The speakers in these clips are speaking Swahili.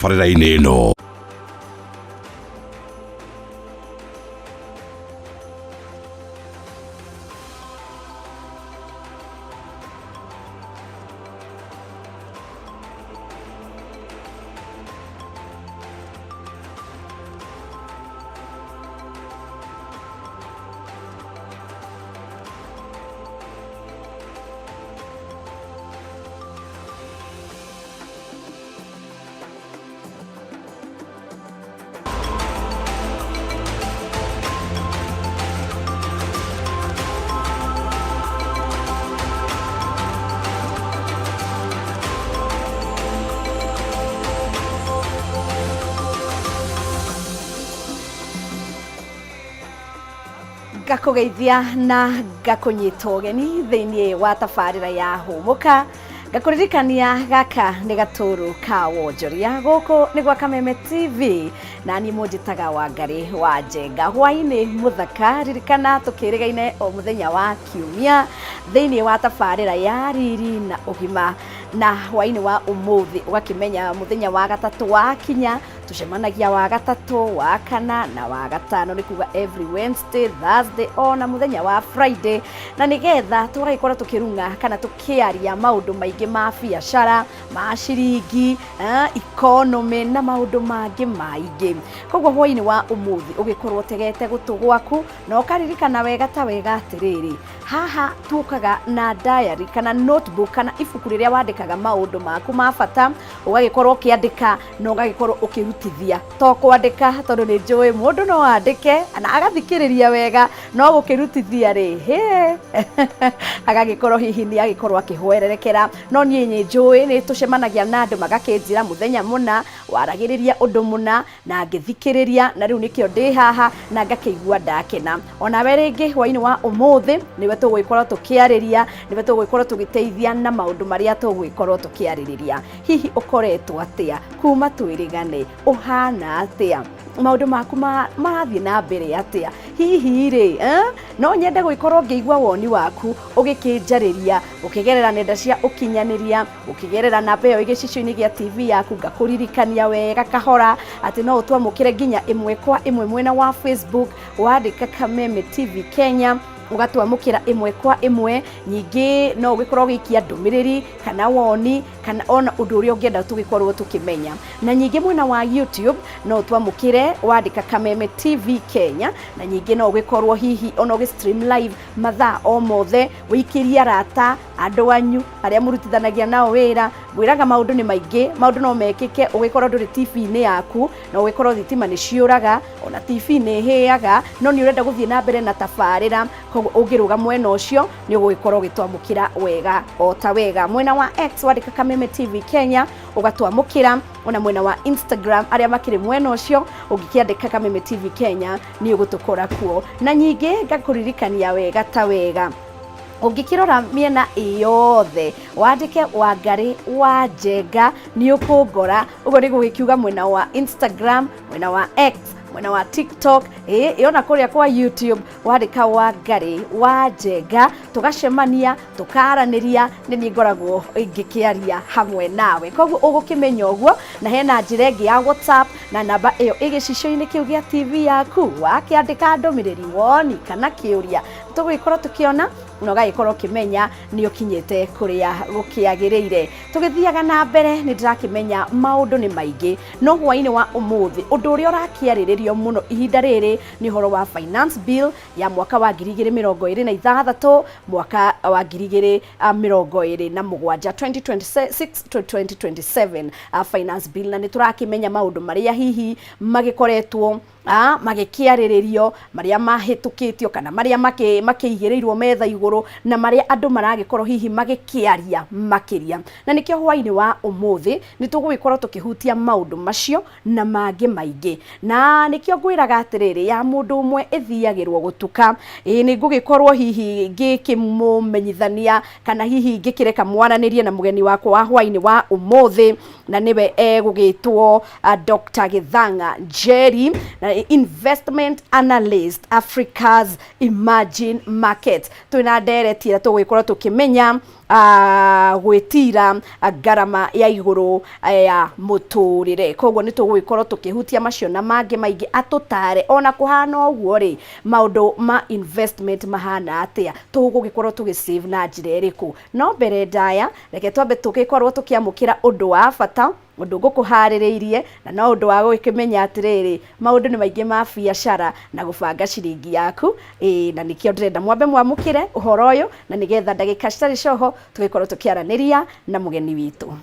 Farira-inĩ ĩno. Gakugeithia na gakunyita ugeni thiini wa tabarira ya humuka gakuririkania gaka ni gaturu ka wonjoria guku ni gwa Kameme TV na ni munjitaga Wangari wa Njenga hwaini muthaka ririkana tukirigaine o muthenya wa kiumia thiini wa tabarira ya riri na ugima na hwaini wa umuthi ugakimenya muthenya wa gatatu wa kinya tucemanagia wa gatatu wa kana na wa gatano ni kuga every Wednesday, Thursday ona muthenya wa Friday na nigetha tugagikora tukirunga kana tukiaria maundu maingi ma biacara ma ciringi economy na maundu mangi maingi kogwo hwaini wa umuthi ugikorwo tegete gutu gwaku na ukaririkana wega ta wega atiriri haha tukaga na diary kana notebook kana ibuku riria wandikaga maundu maku ma bata ugagikorwo ukiandika na ugagikorwo ukirutithia to kwandika tondu ni njui mundu no andike na agathikiriria wega no gukirutithia ri he agagikorwo hihi ni agikorwo akihwererekera no nie njui ni tucemanagia na andu magakinjira muthenya muna waragiriria undu muna na ngithikiriria na riu nikio ndi haha na ngakigua ndakena ona we ringi hwaini wa umuthi niwe tugwikorwo tukiariria niwe tugwikorwo tugiteithia na maundu maria tugwikorwo tukiaririria hihi ukoretwo atia kuma twirigane uhana atia maundu maku marathie na mbere atia hihi ri no nyende gwikorwo ngeigua woni waku ugikinjariria ukigerera nenda cia ukinyaniria ukigerera namba iyo igicicio-ini gia TV yaku ngakuririkania wega kahora ati no utwamukire nginya imwe kwa imwe mwena wa Facebook wandika Kameme TV Kenya ugatwamukira imwe kwa imwe nyingi no ugikorwo gikia ndumiriri kana woni kana ona undu uria ungienda tugikorwo tukimenya na nyingi mwena wa YouTube no twamukire wandika Kameme TV Kenya na nyingi no ugikorwo hihi ona ugistream live mathaa o mothe wikiria rata andu anyu aria murutithanagia nao wira gwiraga maundu ni maingi maundu no mekike ugikorwo nduri TV-ini yaku no ugikorwo thitima ni ciuraga ona TV ni hiaga no ni urenda guthie na mbere na tabarira ugiruga mwena ucio ni ugikorwo gitwamukira wega o ta wega mwena wa X wandika Kameme TV Kenya ugatwamukira ona mwena wa Instagram aria makiri mwena ucio ugikiandika Kameme TV Kenya ni ugutukora kuo na nyingi ngakuririkania wega ta wega ungikirora miena iyothe wandike Wangari wa Njenga ni ukungora ugo ni gugikiuga mwena wa Instagram mwena wa X mwena wa TikTok iona kuria kwa YouTube wandika Wangari wa Njenga tugacemania tukaraniria ni ngoragwo ingikiaria hamwe nawe kogwo ugukimenya uguo na hena njira ingi ya WhatsApp na namba iyo igicicio-ini kiu gia TV yaku wakiandika ndumiriri woni kana kiuria tugikora tukiona no gagikorwo kimenya ni ukinyete kuria gukiagirire tugithiaga na mbere ni ndirakimenya maundu ni maingi no hwaini wa umuthi undu uria urakiariririo muno ihinda riri ni horo wa finance bill ya mwaka wa 2026 mwaka wa 2027 2026 to 2027 finance bill na ni turakimenya maundu maria hihi magikoretwo magikiariririo maria mahitukitio kana maria makiigirirwo metha iguru na maria andu maragikorwo hihi magikiaria makiria na nikio hwaini wa umuthi ni tugwikorwo tukihutia maundu macio na mangi maingi na nikio ngwiraga atiriri ya mundu umwe ithiagirwo gutuka ni ngugikorwo hihi ngikimumenyithania kana hihi ngikireka mwananirie na mugeni wakwa wa hwaini wa umuthi na niwe gugitwo Dr. Githanga Njeri investment analyst Africa's emerging market twina ndereti tugwikorwo tukimenya gwitira ngarama ya iguru ya muturire. Koguo ni tugwikorwo tukihutia macio na mangi maingi atutare ona kuhana uguo ri maundu ma investment mahana atia tugugikorwo tugisave na njira iriku. No mbere ndaya reke twambe tugikorwo tukiamukira undu wa bata undu ngukuhaririirie na no undu wa gwikimenya atiriri maundu ni maingi ma biacara na gubanga ciringi yaku na nikio ndirenda mwambe mwamukire uhoro uyu na nigetha ndagika citari coho tugikorwo tukiaraniria na mugeni witu.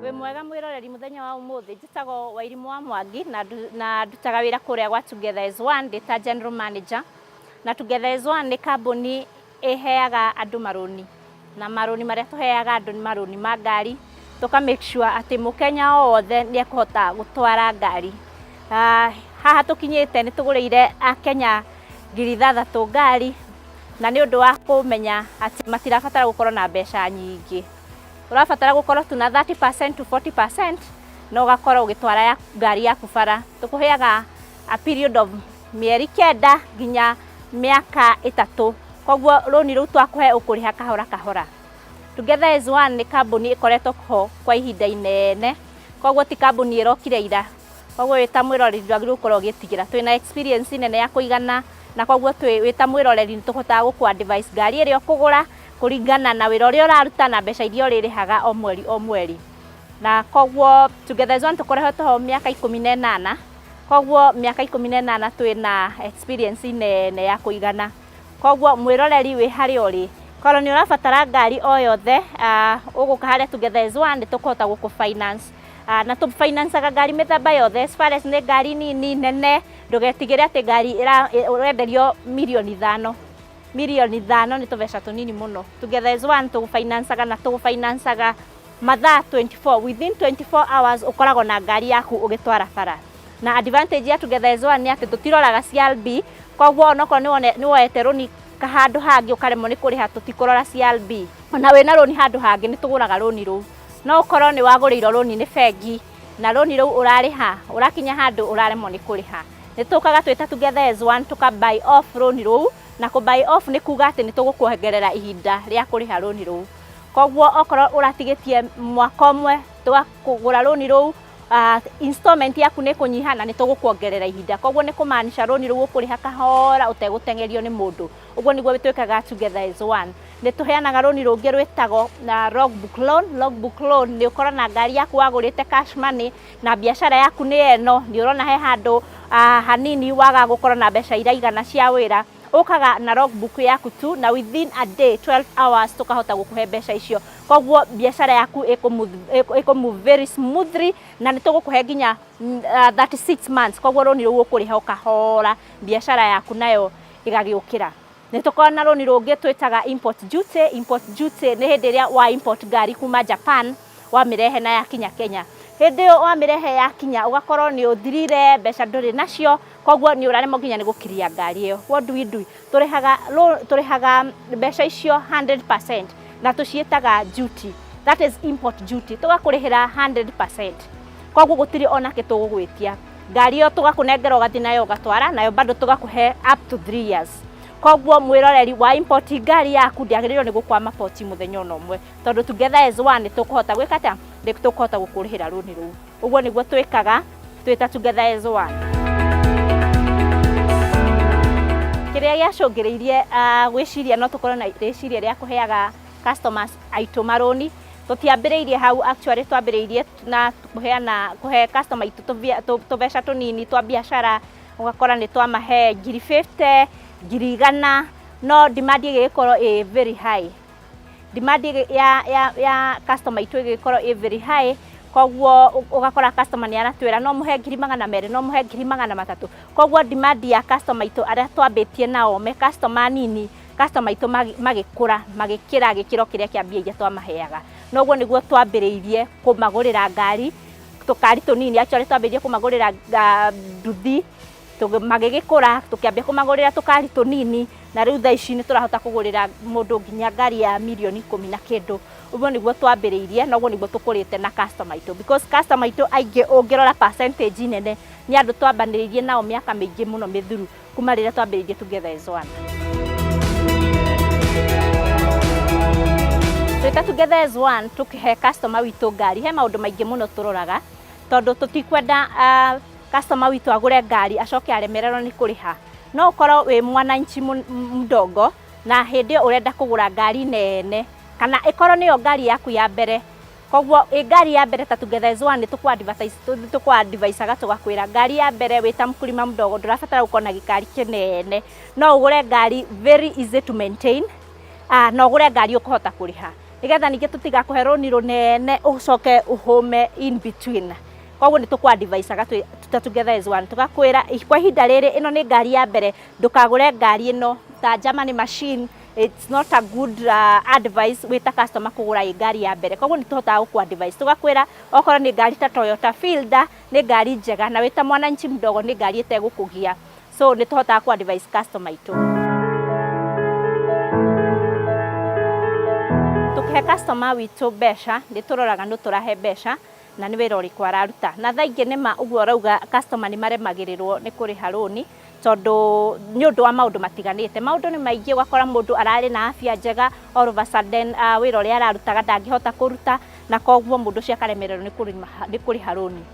We mwega mwiroreri muthenya wa umuthi njitagwo Wairimu wa Mwangi na ndutaga wira kuria gwa Together as One ndita general manager na Together as One ni kambuni iheaga andu maroni na maroni maria tuheaga andu ni maroni ma ngari tuka make sure ati mukenya wothe ni ekũhota gutwara ngari. Haha tukinyite ni tuguriire akenya 6,000 ngari na ni undu wa kumenya ati matirabatara gukorwo na mbeca nyingi. Urabatara gukorwo tuna 30% to 40% no gakorwo ugitwara ngari yaku bara. Tukuheaga a period of mieri 9 nginya miaka 3. Koguo roni ru twakuhe ukuriha kahora kahora. Together as One ni kambuni ikoretwo ho kwa ihinda inene. Koguo ti kambuni irokire ira. Koguo wita mwiroreri ndwagirwo gukorwo ugitigira twina experience nene ya kuigana na koguo wita mwiroreri ni tuhotaga guku advice ngari iri okugura kuringana na wira uria uraruta na mbeca iria uririhaga o mweri. Na koguo Together as One tukoretwo ho miaka 18. Koguo miaka 18 twina experience nene ya kuigana. Koguo mwiroreri wi hari uri korwo ni urabatara ngari o yothe uguka haria Together as One tukuhota guku finance na tu finance ngari mithemba yothe as far as ni ngari nini nene ndugetigire ati ngari urenderio milioni 5 ni tubeca tunini muno. Together as One tu finance na tu finance mathaa 24 within 24 hours ukoragwo na ngari yaku ugitwara bara. Na advantage ya Together as One ni ati tutiroraga CLB. Koguo onokorwo ni woete roni kahandu hangi ukaremwo ni kuriha tutikorora CLB. Ona wina roni handu hangi ni tuguraga roni ru. No ukorwo ni waguriirwo roni ni bengi na roni ru urariha urakinya handu uraremwo ni kuriha. Ni tukaga twita Together as One tuka buy off roni ru na ku buy off ni kuga ati ni tugukuongerera ihinda ria kuriha roni ru. Koguo okorwo uratigitie mwaka umwe tukagura roni ru installment yaku ni kunyiha na ni tugukuongerera ihinda. Koguo ni kumaanisha roni ru ukuriha kahora utegutengerio ni mundu. Uguo niguo twikaga Together as One. Ni tuheanaga roni rungi rwitago na logbook loan. Logbook loan ni ukorwo na ngari yaku wagurite cash money na biashara yaku ni eno ni urona he handu hanini waga gukorwo na mbeca iraigana cia wira ukaga na logbook yaku tu na within a day 12 hours tukahota gukuhe mbeca icio. Koguo biashara yaku iko move very smoothly na ni tugukuhe nginya 36 months. Koguo roni ru ukuriha ukahora biashara yaku nayo igagiukira. Ni tukorwo na roni rungi twitaga import duty. Import duty ni hindi ria wa import ngari kuma Japan wa mirehe na yakinya Kenya. Hindi yo wa mirehe yakinya ugakorwo ni uthirire mbeca nduri nacio. Koguo ni uraremwo nginya ni gukiria ngari iyo. What do we do? Turihaga mbeca icio 100% na tucietaga duty. That is import duty. Tugakurihira 100%. Koguo gutiri ona ke tugugwitia. Ngari iyo tugakunengera ugathi nayo ugatwara nayo bado tugakuhe up to 3 years. Koguo mwiroreri wa import ngari yaku ndiagiririo ni gukwama poti muthenya ono mwe tondu Together as One tukuhota gwikata ndi tukuhota gukurihira roni ru. Uguo niguo twikaga twita Together as One. Kiria giacungiriirie gwiciria no tukorwo na riciria ria kuheaga customers aitu maroni. Tutiambiriirie hau actually twambiriirie na kuhe customer itu tubeca tunini twa biashara ugakora ni twamahe 50,000 100,000 no demand igikorwo very high. Demand ya customer itu igikorwo very high. Koguo ugakora customer ni aratwira no muhe 200,000 no muhe 300,000. Koguo demand ya customer itu aria twambitie nao me customer nini customer itu magikura magikira gikiro kiria kiambia iria twamaheaga. Noguo niguo twambiriirie kumagurira ngari tukari tunini actually twambirie kumagurira nduthi magigikura tukiambia kumagurira tukari tunini na riu thaa ici ni turahota kugurira mundu nginya ngari ya milioni 10 na kindu. Uguo niguo twambiriirie na uguo niguo tukurite na customer itu, because customer itu aingi ungirora percentage nene ni andu twambaniriirie nao miaka mingi muno mithuru kuma riria twambiriirie Together as One. Twita Together as One tukihe customer witu ngari, he maundu maingi muno turoraga tondu tutikwenda customer witu agure ngari acoke aremererwo ni kuriha. No ukorwo wi mwananchi mdogo na hindi urenda kugura ngari nene kana ikorwo niyo ngari yaku ya mbere, koguo ngari ya mbere ta Together as One tukwa-advise tugakwira ngari ya mbere wita mkulima mdogo ndurabatara gukorwo na gikari kinene, no ugure ngari very easy to maintain, no ugure ngari ukuhota kuriha nigetha ningi tutigakuhe roni runene ucoke uhume in between. Koguo ni tukwa-advise tuta Together as One tugakwira kwa ihinda riri ino ni ngari ya mbere, ndukagure ngari ino ta German machine. It's not a good advice wita customer kugura ngari ya mbere. Koguo ni tuhotaga ku-advise tugakwira okorwo ni ngari ta Toyota Fielder ni ngari njega, na wita mwananchi mdogo ni ngari itegukugia, so ni tuhotaga ku-advise customer itu. Tukihe customer witu mbeca ni turoraga no turahe mbeca na ni wira uriku araruta, na thaa ingi nima uguo rauga customer ni maremagirirwo ni kuriha roni tondu ni undu wa maundu matiganite. Maundu ni maingi, ugakora mundu arari na afya njega, all of a sudden wira uria ararutaga ndangihota kuruta, na koguo mundu cia karemererwo ni kuriha roni.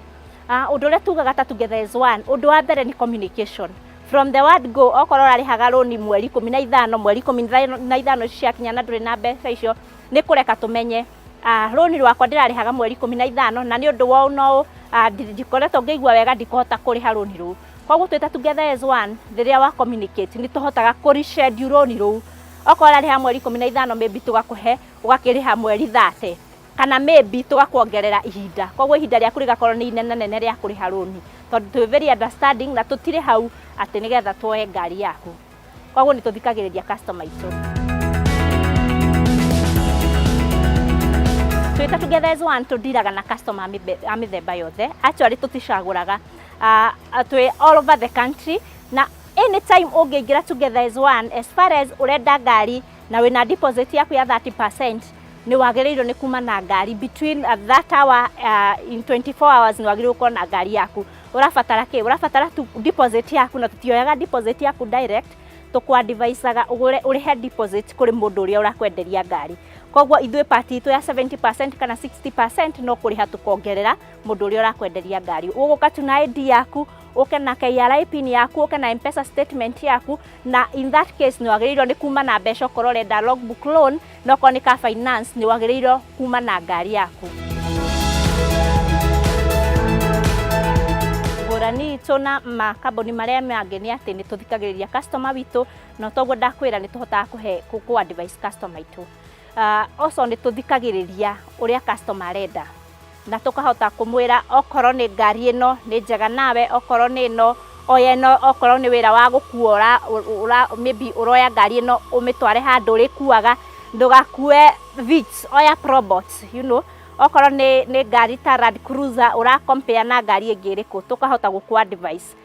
Undu uria tugaga ta Together as One, undu wa mbere ni communication from the word go. Okorwo urarihaga roni mweri 15, mweri 15 ciakinya na nduri na mbeca icio, ni kureka tumenye roni rwakwa ndirarihaga mweri 15 na ni undu wa no ndikoretwo ngĩigua wega ndikuhota kuriha roni ru. Koguo twita Together as One riria wa communicate ni tuhotaga reschedule roni ru. Okorwo urariha mweri 15 maybe tugakuhe ugakiriha mweri 30, kana maybe tugakuongerera ihinda. Koguo ihinda riaku rigakorwo ni inene ria kuriha roni tondu twi very understanding na tutire hau ati nigetha tuoe ngari yaku. Koguo ni tuthikagiriria customer itu. Twita Together as One tudiraga na customer a mithemba yothe. Actually tuticaguraga, twi all over the country, na anytime ungiingira Together as One, as far as urenda ngari na wina deposit yaku ya 30%, ni wagirirwo ni kuma na ngari between that hour in 24 hours, ni wagirirwo kuona na ngari yaku. Urabatara ki? Urabatara deposit yaku, na tutioyaga deposit yaku direct, tukwa-advisaga urihe deposit kuri mundu uria urakwenderia ngari. Koguo ithuĩ part itu ya 70% kana 60% no kuriha tukongerera mundu uria urakwenderia ngari. Uguka tu na ID yaku, uke na KRA pin yaku, uke na M-Pesa statement yaku, na in that case ni wagirirwo ni kuma na mbeca okorwo urenda logbook loan, na okorwo ni ka finance ni wagirirwo kuma na ngari yaku. Ngũrani itu na makambuni maria mangĩ ni ati ni tuthikagiriria customer witu, no toguo ndakwira ni tuhotaga ku-advise customer itu. Also ni tuthikagiriria uria customer arenda, na tukahota kumwira okorwo ni ngari ino ni njega nawe, okorwo ni ino oyeno, okorwo ni wira wa gukuora maybe uroya ngari ino umitware handu urikuaga, ndugakue Vitz, oya Probox, you know. Okorwo ni ngari ta Land Cruiser ura compare na ngari ingi iriku, tukahota guku-advise.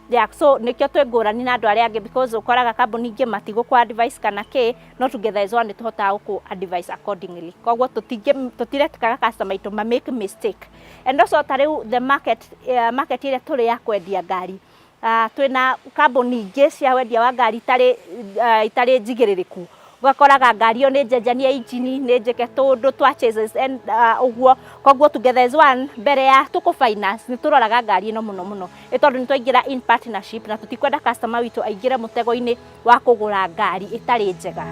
Yeah, so nikio twi ngũrani na andu aria angi, because ukoraga kambuni ingi matigũku-advise kana ki, no Together as One tuhotaga guku-advise accordingly. Koguo tutiretikaga customer itu ma make mistake. And also tariu the market iria turi ya kwendia ngari, twina kambuni ingi cia wendia wa ngari itari njigiririku. Ugakoraga ngari iyo ni njenjanie engine, ni njeke tundu twa chases and uguo. Koguo Together as One mbere ya tuku finance ni turoraga ngari ino muno tondu ni twaingira in partnership, na tutikwenda customer witu aingire mutego-ini wa kugura ngari itari njega.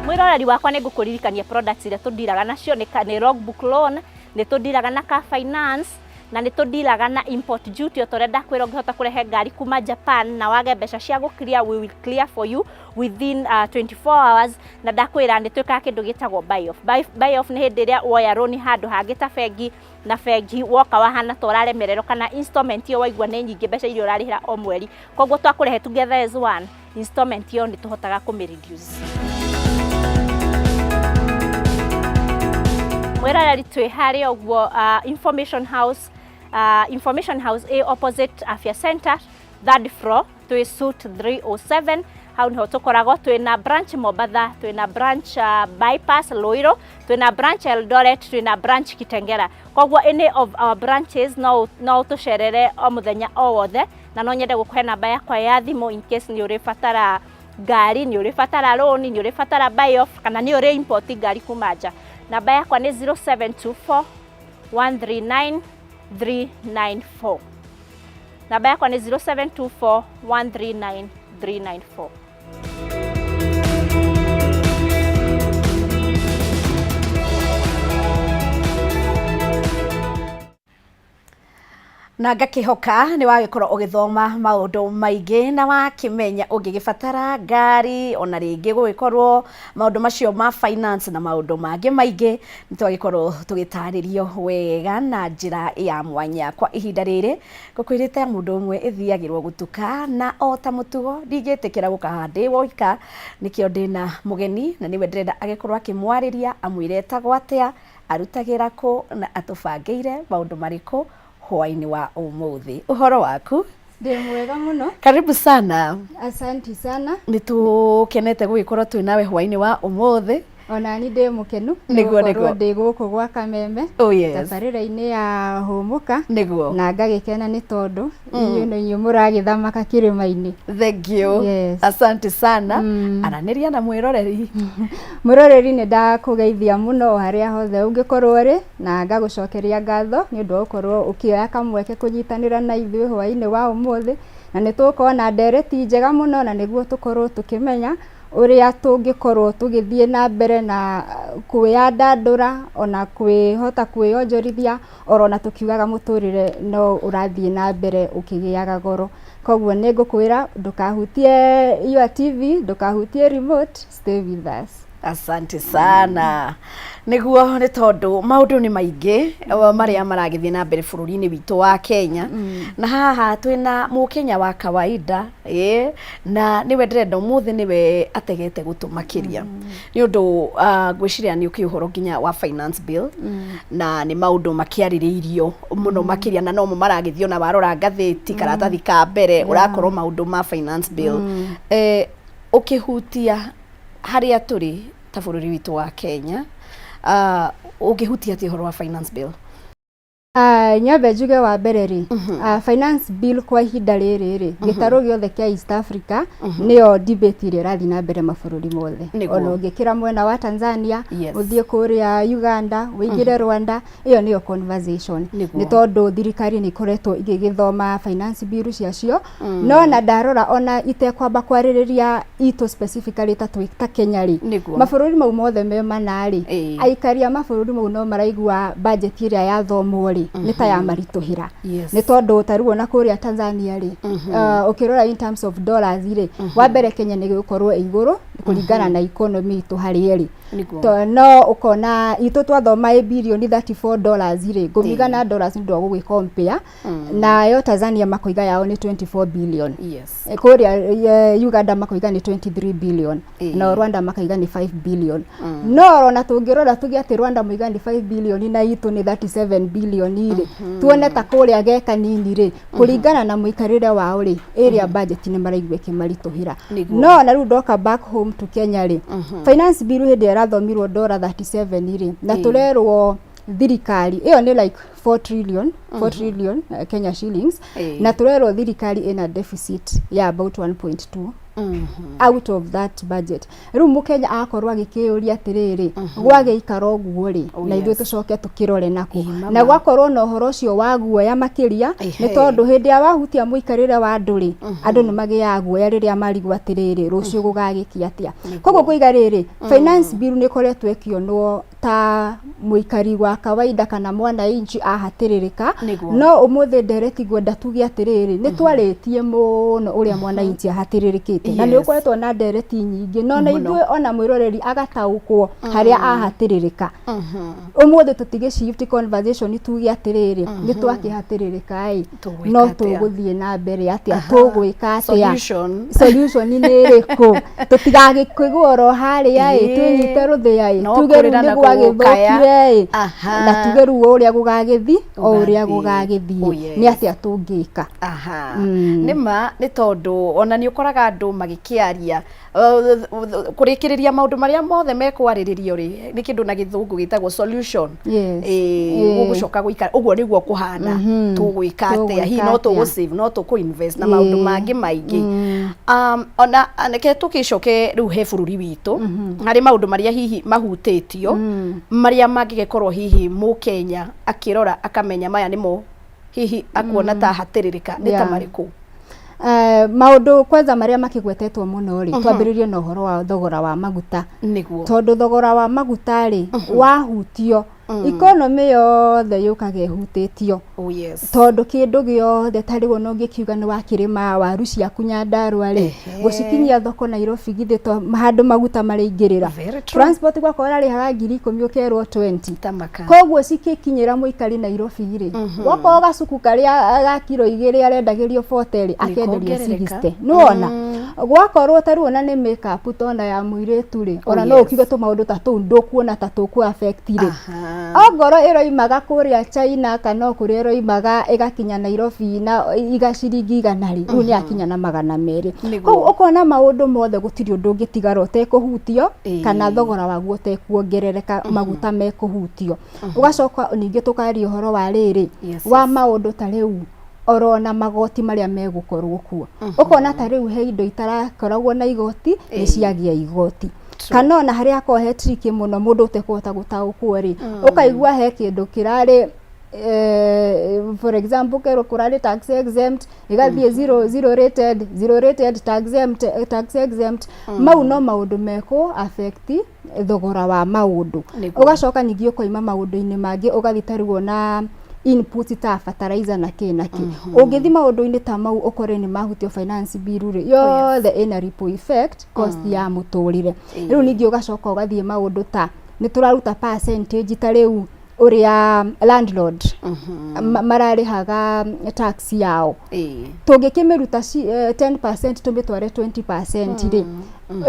Mwiroreri wakwa ni ngukuririkania products iria tudiraga nacio ni logbook loan, ni tudiraga na car finance, na ni tudiraga na import duty. Otorenda kwira ngihota kurehe ngari kuma Japan na wage mbeca cia clear, we will clear for you within 24 hours. Na ndakwira ni twikaga kindu gitagwo buy off. Buy off ni hindi iria woya roni handu hangi ta bengi, na bengi woka wahana ta uraremererwo, kana installment iyo waigua ni nyingi mbeca iria urarihira o mweri. Koguo twakurehe Together as One, installment iyo ni tuhotaga kumireduce. Mwiroreri twi hari oguo information house Information House A opposite Afya Center, third floor, twi suite 307. Hau niho tukoragwo, twina branch Mobatha, twina branch Bypass Loiro, twina branch Eldoret, twina branch Kitengera. Koguo any of our branches no tucerere o muthenya o wothe, na no nyende gukhe namba yakwa ya thimu in case ni uribatara ngari, ni uribatara loan, ni uribatara buy off, kana ni uri import ngari kuma nja. Namba yakwa ni 0724 139 394. Namba yakwa ni 0724 139 394. Na ngakihoka ni wagikorwo ugithoma maundu maingi na wakimenya ungigibatara ngari ona ringi gugikorwo maundu macio ma finance na maundu mangi maingi nitwagikorwo tugitaririo wega na njira ya mwanya. Kwa ihinda riri ngukwirite mundu umwe ithiagirwo gutuka na ota mutugo ndigitikira gukahandi woika, nikio ndina mugeni na niwe ndirenda agikorwo akimwariria amwire etagwo atia, arutagira ku na atubangeire maundu mariku hwaini wa umuthi. Uhoro waku? Ndi mwega muno. Karibu sana. Asanti sana. Nitukenete gugikorwo twi nawe hwaini wa umuthi. Ona ni ndi mukenu. Niguo ndi guku gwa Kameme. Oh yes. Tabarira-ini ya Humuka. Niguo. Na ngagikena ni tondu inyu muragithamaka kirima-ini. Thank you. Yes. Asante sana. Araniria na mwiroreri. Mwiroreri ni ndakugeithia muno haria hothe ungikorwo ri, na ngagucokeria ngatho ni undu ukorwo ukioya kamweke kunyitanira na ithuĩ hwaini wa umuthi, na ni tukorwo na ndereti njega muno, na niguo tukorwo tukimenya uria tungikorwo tugithie na mbere na kwiyandandura ona kwihota kwiyonjorithia orona tukiugaga muturire no urathie na mbere ukigiaga goro. Koguo ni ngukwira ndukahutie your TV, ndukahutie remote, stay with us. Asante sana. Niguo ni tondu maundu ni maingi maria maragithie na mbere bururi-ini witu wa Kenya. Na haha twina mukenya wa kawaida na niwe ndirenda umuthi niwe ategete gutumakiria ni undu gwiciria ni ukihoro nginya wa finance bill na ni maundu makiaririirio muno makiria, na no mo maragithio na warora ngatheti karatathi ka mbere urakorwo maundu ma finance bill ukihutia haria turi ta bururi witu wa Kenya. Ukihutia ati horo wa finance bill? Nyambe njuge wa mbere ri finance bill kwa ihinda riri gitaro giothe kia East Africa niyo debate ire rathi na mbere mabururi mothe. Ona ungikira mwena wa Tanzania, uthie kuria Uganda, wingire Rwanda, iyo niyo conversation. Ni tondu thirikari ni koretwo igigithoma finance bill ciacio, no na ndarora ona itekwamba kwaririria ito specifically ta Kenya ri mabururi mau mothe me manari aikaria mabururi mau no maraigua budget iria yathomwo ri ni ta ya marituhira. Ni tondu taruo na kuria Tanzania ri ukirora in terms of dollars ri wa mbere Kenya ni gukorwo iguru kuringana na economy itu hari ri. No ukona itu twathoma billion $34 ri ngumigana dollars ndo gugwi compare na yo Tanzania makoiga yao ni 24 billion. Kuria Uganda makoiga ni 23 billion na Rwanda makoiga ni 5 billion. No ona tungirora tugi ati Rwanda moiga ni 5 billion na itu ni 37 billion ri tuone ta kuria geka nini ri kuringana na muikarire wao ri area budget ni maraigwe kimarituhira. No na ru ndoka back home to Kenya ri finance bill hindi yarathomirwo $37 ri na turerwo thirikari iyo ni like 4 trillion Kenya shillings na turerwo thirikari ina deficit ya about 1.2 out of that budget. Riu mukenya akorwa gikiuria atiriri gwage ikaro guo ri na ithuĩ tucoke tukirore naku na gwakorwo no horo cio wa guoya makiria ni tondu hindi ya wahutia muikarire wa andu ri andu ni magiya guoya riria marigwa atiriri rucio gugagikia atia. Koguo kuiga riri finance bill ni koretwo ikionwo ta muikari wa kawaida kana mwana inchi ahatiririka, no umuthi ndereti gwenda tuge atiriri ni twaritie muno uria mwana inchi ahatiririkite na ni ukoretwo na ndereti nyingi no na ithuĩ ona mwiroreri agataukwo haria ahatiririka. Umuthi tutige shift conversation tuge atiriri ni twakihatiririka no tuguthie na mbere atia tugwika atia solution ni riku tutigagikigwo ro haria twinyite ruthia tuge ru ni gwagithukire na tuge ru uria gugagithukire gugithi o uria gugagithie ni atia tungika. Aha. Nima ni tondu ona ni ukoraga andu magikiaria kurikiriria maundu maria mothe mekwaririo ri ni kindu na githungu gitagwo solution. Gugucoka guikara uguo niguo kuhana tugwika atia hi no tugu save no tugu invest na maundu mangi maingi. Ona anake tukicoke riu he bururi witu hari maundu maria hihi mahutitio maria mangigekorwo hihi Mukenya akirora akamenya maya nimo hihi akuona ta hatiririka ni ta mariku. Maundu kwanza maria makigwetetwo muno ri twambiririe na uhoro wa thogora wa maguta niguo tondu thogora wa maguta ri wahutio economy yothe yukaga ihutitio. Tondu kindu giothe tariwo no ngikiuga ni wakirima waru ciaku Nyandarua ri gucikinyia thoko Nairobi githito handu maguta maringirira transport gwakora ri haga 10,000 ukerwo 20 koguo cikikinyira muikari Nairobi ri gwako gacuku karia ga kilo 2 arendagirio 40 akenderio 60 nuona gwakorwo tariwo na ni makeup tona ya muiritu ri ona no ukiuga tu maundu ta tu ndukuona ta tuku affect ri ogoro iroimaga kuria China kana kuria iroimaga igakinya Nairobi na igaciringi ganari riu ni akinya na 200 kou ukona maundu mothe gutiri undu ungitigara utekuhutio kana thogora waguo utekuongerereka maguta mekuhutio ugacoka ningi tukari uhoro wa riri wa maundu ta riu orona magoti maria megukorwo kuo ukona ta riu he indo itarakoragwo na igoti ni ciagia igoti kana ona haria akohe tricky muno mundu utekota gutaukwo ri ukaigua he kindu kirari for example kero kurari tax exempt igathie zero rated tax exempt mau no maundu meko affect thogora wa maundu ugacoka ningi ukoima maundu-ini mangi ugathitariwo na input ta fertilizer na kinaki ungithi maundu-ini ta mau ukore ni mahutio finance bill ri yothe ina ripple effect cost ya muturire riu ningi ugacoka ugathie maundu ta ni turaruta percentage ta riu uria landlord mararihaga tax yao tungikimiruta 10% tumitware 20% ri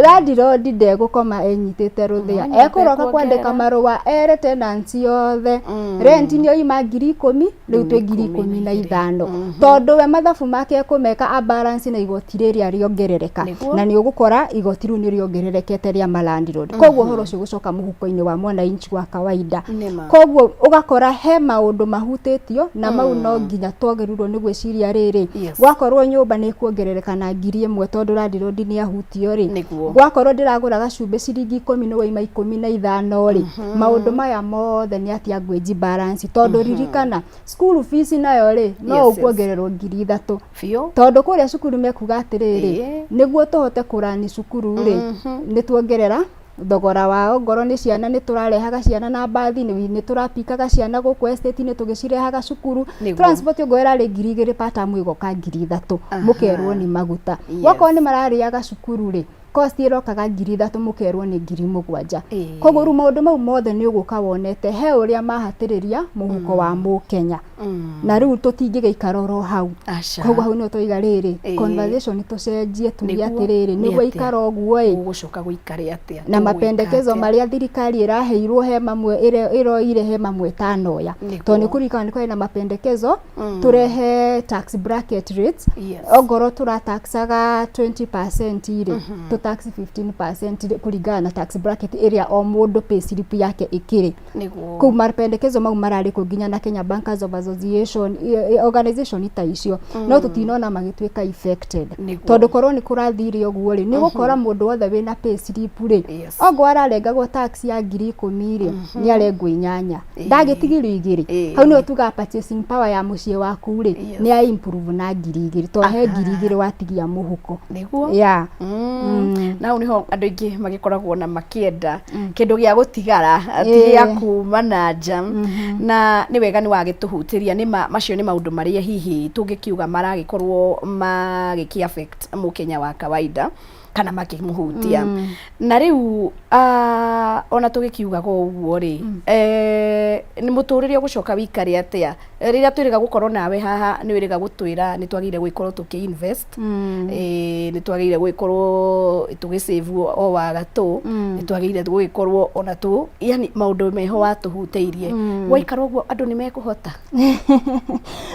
landlord ndegukoma enyitite ruthia ekuroka kwandika marua ere tenants yothe rent ni oima 10,000 riu twi 15,000 tondu we mathabu make ekumeka a balance na igoti riria riongerereka na ni ugukora igoti riu ni riongererekete ria landlord koguo horo cio gucoka muhuko-ini wa mwananchi wa kawaida koguo ugakora he maundu mahutitio na mau no nginya twagerirwo ni gwiciria riri gwakorwo nyumba ni kuongerereka na 1,000 tondu landlord ni ahutio ri gwakorwo ndiragura gacumbi ciringi 10 no waima 15 ri maundu maya mothe ni atia ngwenji balance tondu ririkana school fees nayo ri no ukuongererwo 3,000 fio tondu kuria cukuru mekuga atiriri niguo tuhote kurani cukuru ri ni tuongerera thogora wao ngoro ni ciana ni turarehaga ciana na bathi ni turapikaga ciana guku estate ni tugicirehaga cukuru transport ngoera ri 2,000 pata mwigo ka 3,000 mukerwo ni maguta wako ni marariaga cukuru ri cost irokaga 3,000 mukerwo ni 7,000 koguo ru maundu mau mothe ni uguka wonete he uria mahatiriria muhuko wa Mukenya na riu tutingigeikara ro hau koguo hau no toiga riri conversation tucenjie tuge atiriri ni guikara oguo ugucoka guikare atia na mapendekezo maria thirikari iraheirwo he mamwe iroire he mamwe tanoya to ni kurikana ni kwina mapendekezo turehe tax bracket rates ogoro turataxaga 20% ire tax 15% kulingana na tax bracket area o mundu pay slip yake ikiri ku mapendekezo mau marari kuginya na Kenya Bankers Association organization ita icio no tutinona magitweka affected tondu korwo ni kurathire oguo ri ni gukora mundu wothe wina pay slip ri ogo ararengagwo tax ya 10,000 ri ni arengwo 8 ndagitigirio 2 hau no tuga purchasing power ya mucie waku ri ni ya improve na 2,000 to he 2,000 watigia muhuko ya na uniho andu ingi magikoragwo na makienda kindu gia gutigara tia kuma na jam na ni wega ni wagituhutiria ni macio ni maundu maria hihi tungikiuga maragikorwo magiki affect Mukenya wa kawaida kana makimuhutia na riu ona tugikiugaga uguo ri ni muturire ugucoka wikari atia riria twiriga gukorwo nawe haha ni wiriga gutwira ni twagire gwikorwo tuki-invest ni twagire gwikorwo tugisave o wagatu ni twagire gwikorwo ona tu yani maundu meho watuhuteirie waikara uguo andu ni mekuhota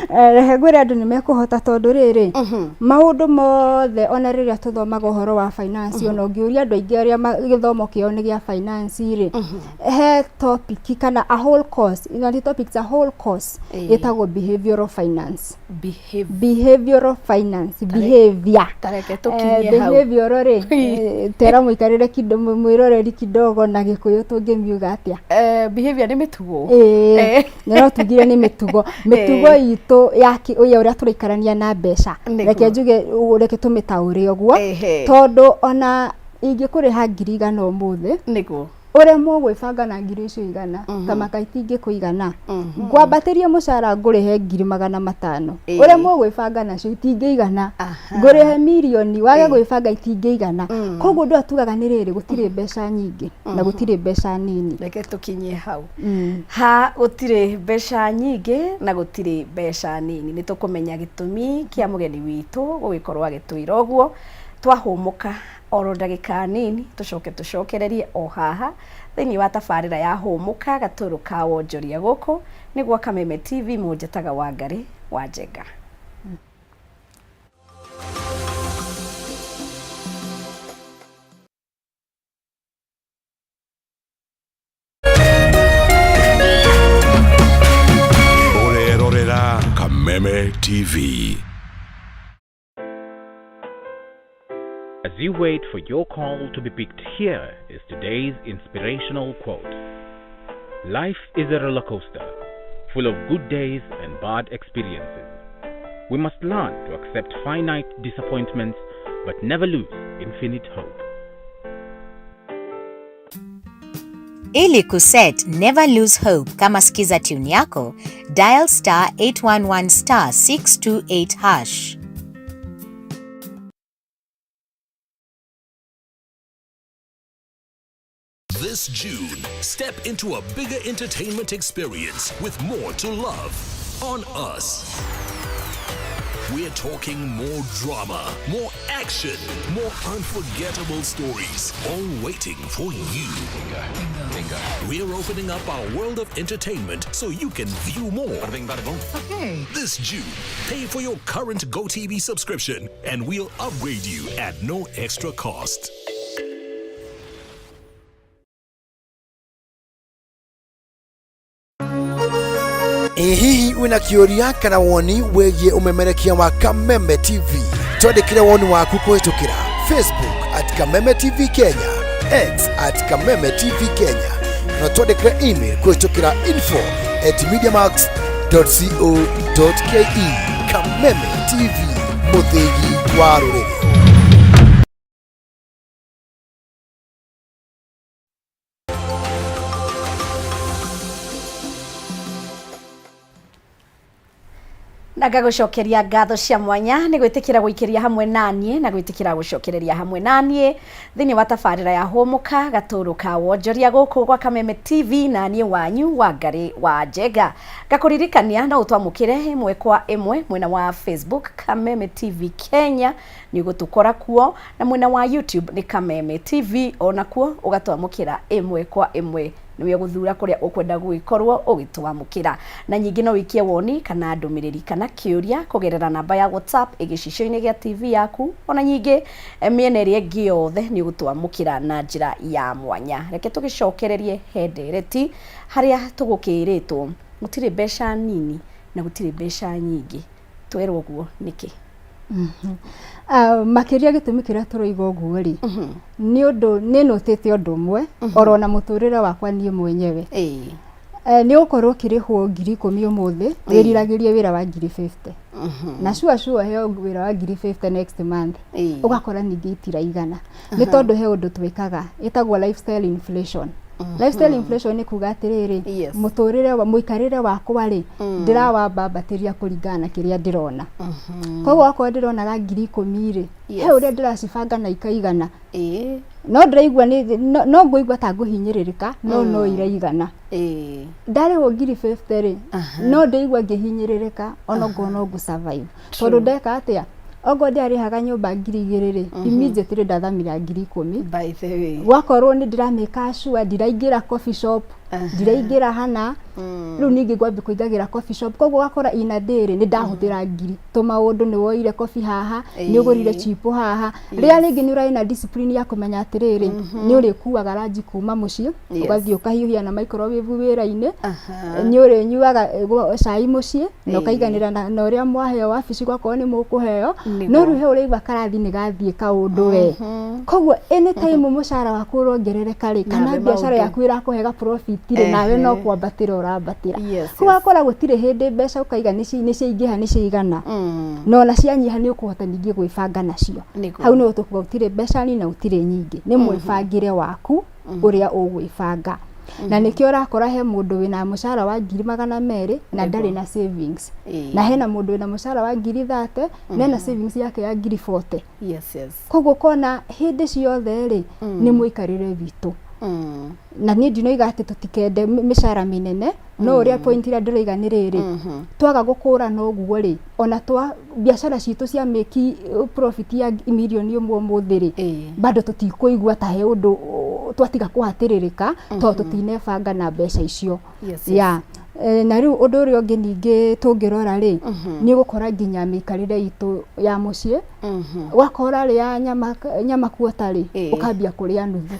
rehegwire andu ni mekuhota tondu riri maundu mothe ona riria tuthomaga uhoro wa finance ona ngiuria andu aingi aria githomo kiao ni gia finance ri he topic kana a whole course ina topics a whole course etagwo behavioral finance behavioral finance behavior tareke tukinye hau behavioral ri tera muikarire kidogo mwiroreri kidogo na gikuyu tungimiuga atia behavior ni mitugo no tugire ni mitugo itu yaki uria turaikarania na mbeca reke njuge reke tumitaure uguo tondu ona ingikuriha ngiri igana umuthi niguo ure mugwibanga na ngiri icio igana ta makaitingi kuigana ngwambatirie mucara ngurihe ngiri 500 ure mugwibanga nacio itingiigana ngurihe milioni wage gwibanga itingiigana koguo ndu atugaga ni riri gutire mbeca nyingi na gutire mbeca nini reke tukinye hau ha gutire mbeca nyingi na gutire mbeca nini ni tukumenya gitumi kia mugeni witu gugikorwa agitwira uguo twahumuka oro ndagika nini tucokererie o haha thini wa tabarira ya humuka gaturu ka wonjoria guku niguo Kameme TV munjetaga Wangari wa Njenga. Orerorera Kameme TV. As you wait for your call to be picked, here is today's inspirational quote. Life is a roller coaster, full of good days and bad experiences. We must learn to accept finite disappointments, but never lose infinite hope. Ili kuset never lose hope kama skiza tune yako, dial *811 *628#. This June, step into a bigger entertainment experience with more to love on us. We're talking more drama, more action, more unforgettable stories, all waiting for you. Bingo. We're opening up our world of entertainment so you can view more. Okay. This June, pay for your current GoTV subscription and we'll upgrade you at no extra cost. Hihi wina kioria kana woni wegie umemerekia wa Kameme TV. Twandikire woni waku kuhitukira Facebook @Kameme TV Kenya, X @Kameme TV Kenya. Na twandikire email kuhitukira info@mediamax.co.ke. Kameme TV, muthigi wa ruriri. na ngagucokeria ngatho cia mwanya ni gwitikira guikiria hamwe nanie na gwitikira gucokereria hamwe nanie thini wa tabarira ya humuka gaturu ka wonjoria guku gwa Kameme TV na nie wanyu Wangari wa Njenga. Ngakuririkania na utwamukire imwe kwa imwe mwena wa Facebook Kameme TV Kenya ni gutukora kuo, na mwena wa YouTube ni Kameme TV ona kuo ugatwamukira imwe kwa imwe niwe guthura kuria ukwenda guikorwo ugitwamukira. Na nyingi no wikie woni kana ndumiriri kana kiuria kugerera namba ya WhatsApp igicicio-ini gia TV yaku, ona nyingi miena iri ingi yothe ni gutwamukira na njira ya mwanya. Reke tugicokererie hendereti haria tugukiritwo gutire mbeca nini na gutire mbeca nyingi. Twerwo guo niki? Makiria gitumi kiria turoiga uguo ri ni undu ni notete undu umwe orona muturire wakwa nie mwenyewe ni ukorwo kirihwo 10,000 umuthi wiriragirie wira wa 50 na shua heo wira wa 50 next month ugakora ningi itira igana ni tondu he undu twikaga itagwo lifestyle inflation Lifestyle inflation ni kuga atiriri muturire wa muikarire wakwa ri ndirawambambatĩria kũringana na kĩrĩa ndĩrona. Koguo akorwo ndĩronaga 10,000 ri he ũrĩa ndĩracibanga na ikaigana no ndĩraigua no ngũigua ta ngũhinyĩrĩrĩka no iraigana. Ndarĩhwo 50,000 ri no ndĩigua ngĩhinyĩrĩrĩka ona ngona ngũ survive tondũ ndeka atĩa ogo ndiarĩhaga nyũmba 2,000 ri immediately ndathamira 10,000 by the way wakorwo ni ndirameka sure ndiraingĩra coffee shop ndiraingĩra hana rĩu ningĩ ngwambia kũingagĩra coffee shop koguo wakora ina ndĩrĩ nĩ ndahũthĩra 1,000 tũmaũndũ nĩ woire coffee haha nĩ ũgũrire chipo haha rĩrĩa rĩngĩ nĩ ũrĩ na discipline ya kũmenya atĩrĩrĩ nĩ ũrĩkuaga ranji kuma mũciĩ ũgathiĩ ũkahiũhia na microwave wĩra-inĩ nĩ ũrĩnyuaga cai mũciĩ na ũkaiganĩra na ũrĩa mwaheo wabici gwakorwo nĩ mũkũheo no rĩu he ũrĩigua karathi nĩ gathiĩ kaũndũ we koguo anytime mũcara waku ũrongerereka rĩ kana biacara yaku ĩrakũhega profit rĩ nawe no kwambatĩra ũrambatĩra koguo wakora gũtirĩ hĩndĩ mbeca ũkaiga nĩ ciaingĩha nĩ ciaigana no na cianyiha nĩ ũkũhota ningĩ gwĩbanga nacio hau nĩ ũtũkuga gũtirĩ mbeca nini na gũtirĩ nyingĩ nĩ mwĩbangĩre waku ũrĩa ũgwĩbanga na nĩkĩo ũrakora he mũndũ wĩna mũcara wa 200,000 na ndarĩ na savings na hena mũndũ wĩna mũcara wa 30,000 na ena savings yake ya 40,000 koguo kona hĩndĩ ciothe rĩ nĩ mũikarĩre witũ na niĩ ndinoiga atĩ tũtikende mĩcara mĩnene no ũrĩa point ĩrĩa ndĩroiga nĩ rĩrĩ twaga gũkũrana ũguo rĩ ona twa biacara citũ cia make profit ya million ũmũthĩ rĩ bado tũtikũigua ta he ũndũ twatiga kũhatĩrĩrĩka tondũ tũtinebanga na mbeca icio na rĩu ũndũ ũrĩa ũngĩ ningĩ tũngĩrora rĩ nĩ gũkora nginya mĩikarĩre itũ ya mũciĩ wakora rĩa nyama kuota rĩ ũkambia kũrĩa nuthu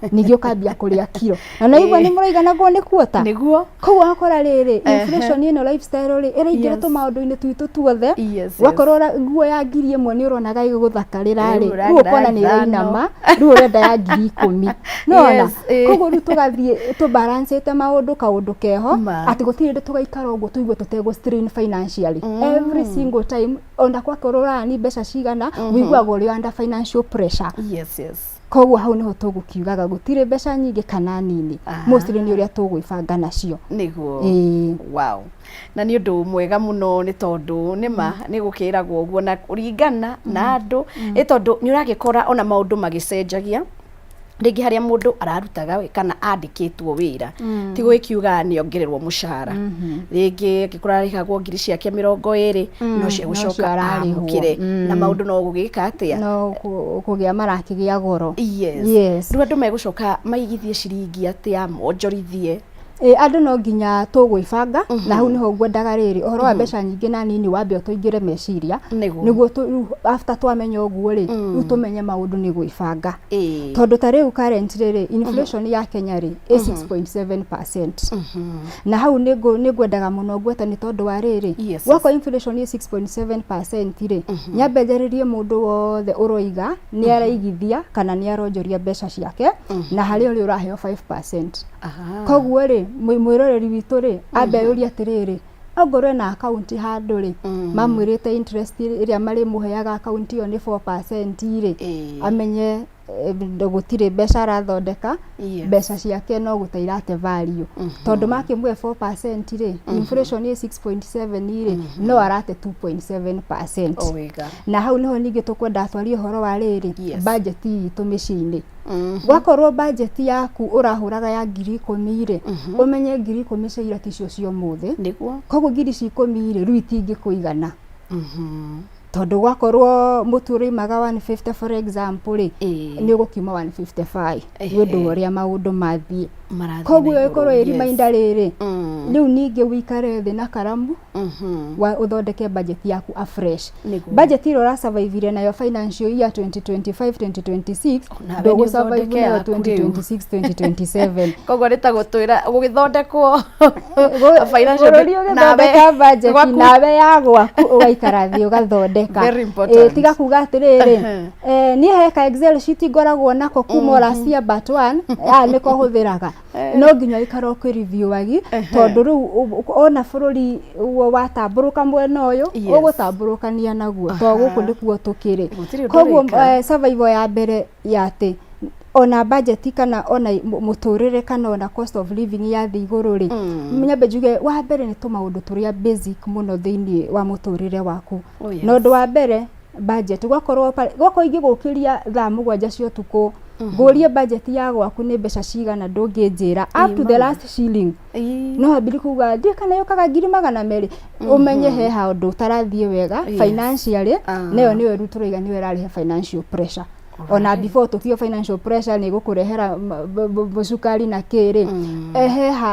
ningĩ ũkambia kũrĩa kilo na naigua nĩ mũraiganagwo nĩ kuota nĩguo koguo wakora rĩrĩ inflation ĩno lifestyle rĩ ĩraingĩra tũmaũndũ-inĩ twitũ tuothe wakorwo nguo ya 1,000 nĩ ũronaga ĩgũthakarĩra rĩ rĩu ũkona nĩ ĩrainama rĩu ũrenda ya 10,000 nona koguo rĩu tũgathiĩ tũbalancĩte maũndũ kaũndũ keho atĩ gũtirĩ ndĩ tũgaikara ũguo tũigwe tũtegũ strain financially every single time onda kwakorwo ni mbeca cigana wĩiguaga ũrĩ under financial pressure koguo hau niho tũgũkiugaga gũtirĩ mbeca nyingĩ kana nini mostly nĩ ũrĩa tũgwĩbanga nacio nĩguo wow na nĩ ũndũ mwega mũno nĩ tondũ nĩma nĩ gũkĩragwo ũguo na kũringana na andũ tondũ nĩ ũragĩkora ona maũndũ magĩcenjagia rĩngĩ harĩa mũndũ ararutaga kana andĩkĩtwo wĩra ti gwĩkiuga nĩ ongererwo mũcara rĩngĩ angĩkorwo arĩhagwo 20,000 no cia gũcoka ararĩhũkĩre na maũndũ no gũgĩka atĩa no kũgĩa marakĩgĩa goro rĩu andũ megũcoka maigithie ciringi atĩa monjorithie andũ no nginya tũgwĩbanga na hau niho ngwendaga rĩrĩ ũhoro wa mbeca nyingĩ na nini wambe tũingĩre meciria nĩguo after twamenya ũguo rĩ rĩu tũmenye maũndũ nĩ gwĩbanga tondũ ta rĩu current rĩrĩ inflation ya Kenya rĩ 6.7% na hau nĩ ngwendaga mũno ngweta nĩ tondũ wa rĩrĩ gwakwa inflation ya 6.7% rĩ nyambe njarĩrie mũndũ wothe ũroiga nĩ araigithia kana nĩ aronjoria mbeca ciake na harĩ ũrĩa ũraheo 5%. Koguo rĩ mwĩroreri witũ rĩ ambe yũria atĩrĩrĩ ongorwe na account handũ rĩ mamwĩrĩte interest ĩrĩa marĩ mũheaga account ĩyo nĩ 4% rĩ amenye gũtirĩ mbeca arathondeka mbeca ciake no gũtairate value tondũ makĩmwe 4% rĩ inflation ĩ 6.7 rĩ no arate 2.7%. Na hau niho ningĩ tũkwenda atwarie ũhoro wa rĩrĩ budget itũ mĩciĩ-inĩ wakorwo budget yaku ũrahũraga ya 10,000 rĩ ũmenye 10,000 cia ira ticio cia ũmũthĩ koguo 10,000 rĩ rĩu itingĩkũigana tondũ gwakorwo mũtu ũrĩmaga 150 for example rĩ nĩ ũgũkiuma 155 nĩ ũndũ ũrĩa maũndũ mathiĩ koguo ĩkorwo ĩ reminder rĩrĩ rĩu ningĩ wĩikare thĩ na karamu ũthondeke budget yaku afresh budget ĩrĩa ũrasurvive nayo financial year 2025-2026 ndũgũ survive nayo 2026-2027 koguo nĩtagũtwĩra gũgĩthondekwo financial ũgĩthondeka budget nawe ya gwaku ũgaikara thĩ ũgathondeka tiga kuga atĩrĩrĩ niĩ heka excel sheet ngoragwo nako kuma racia but one nĩko hũthĩraga no nginya ikara ũkĩreview-agi tondũ rĩu ona bũrũri watambũrũka mwena ũyũ ũgũtambũrũkania naguo tondũ gũkũ nĩkuo tũkĩrĩ koguo survival ya mbere ya atĩ ona budget kana ona muturire kana ona cost of living ya thi iguru ri nyambe njuge wa mbere ni tumaundu turia basic muno thiini wa muturire waku no ndu wa mbere budget gwakorwo ingigukiria thaa 7 cia utuku ngurie budget ya gwaku ni mbeca cigana ndungijira up to the last shilling no ambiri kuga ndi kana yokaga 200 umenye he handu utarathie wega financially nayo niwe ruturoiga niwe rari financial pressure ona before tukio financial pressure ni gukurehera bucukari na kiri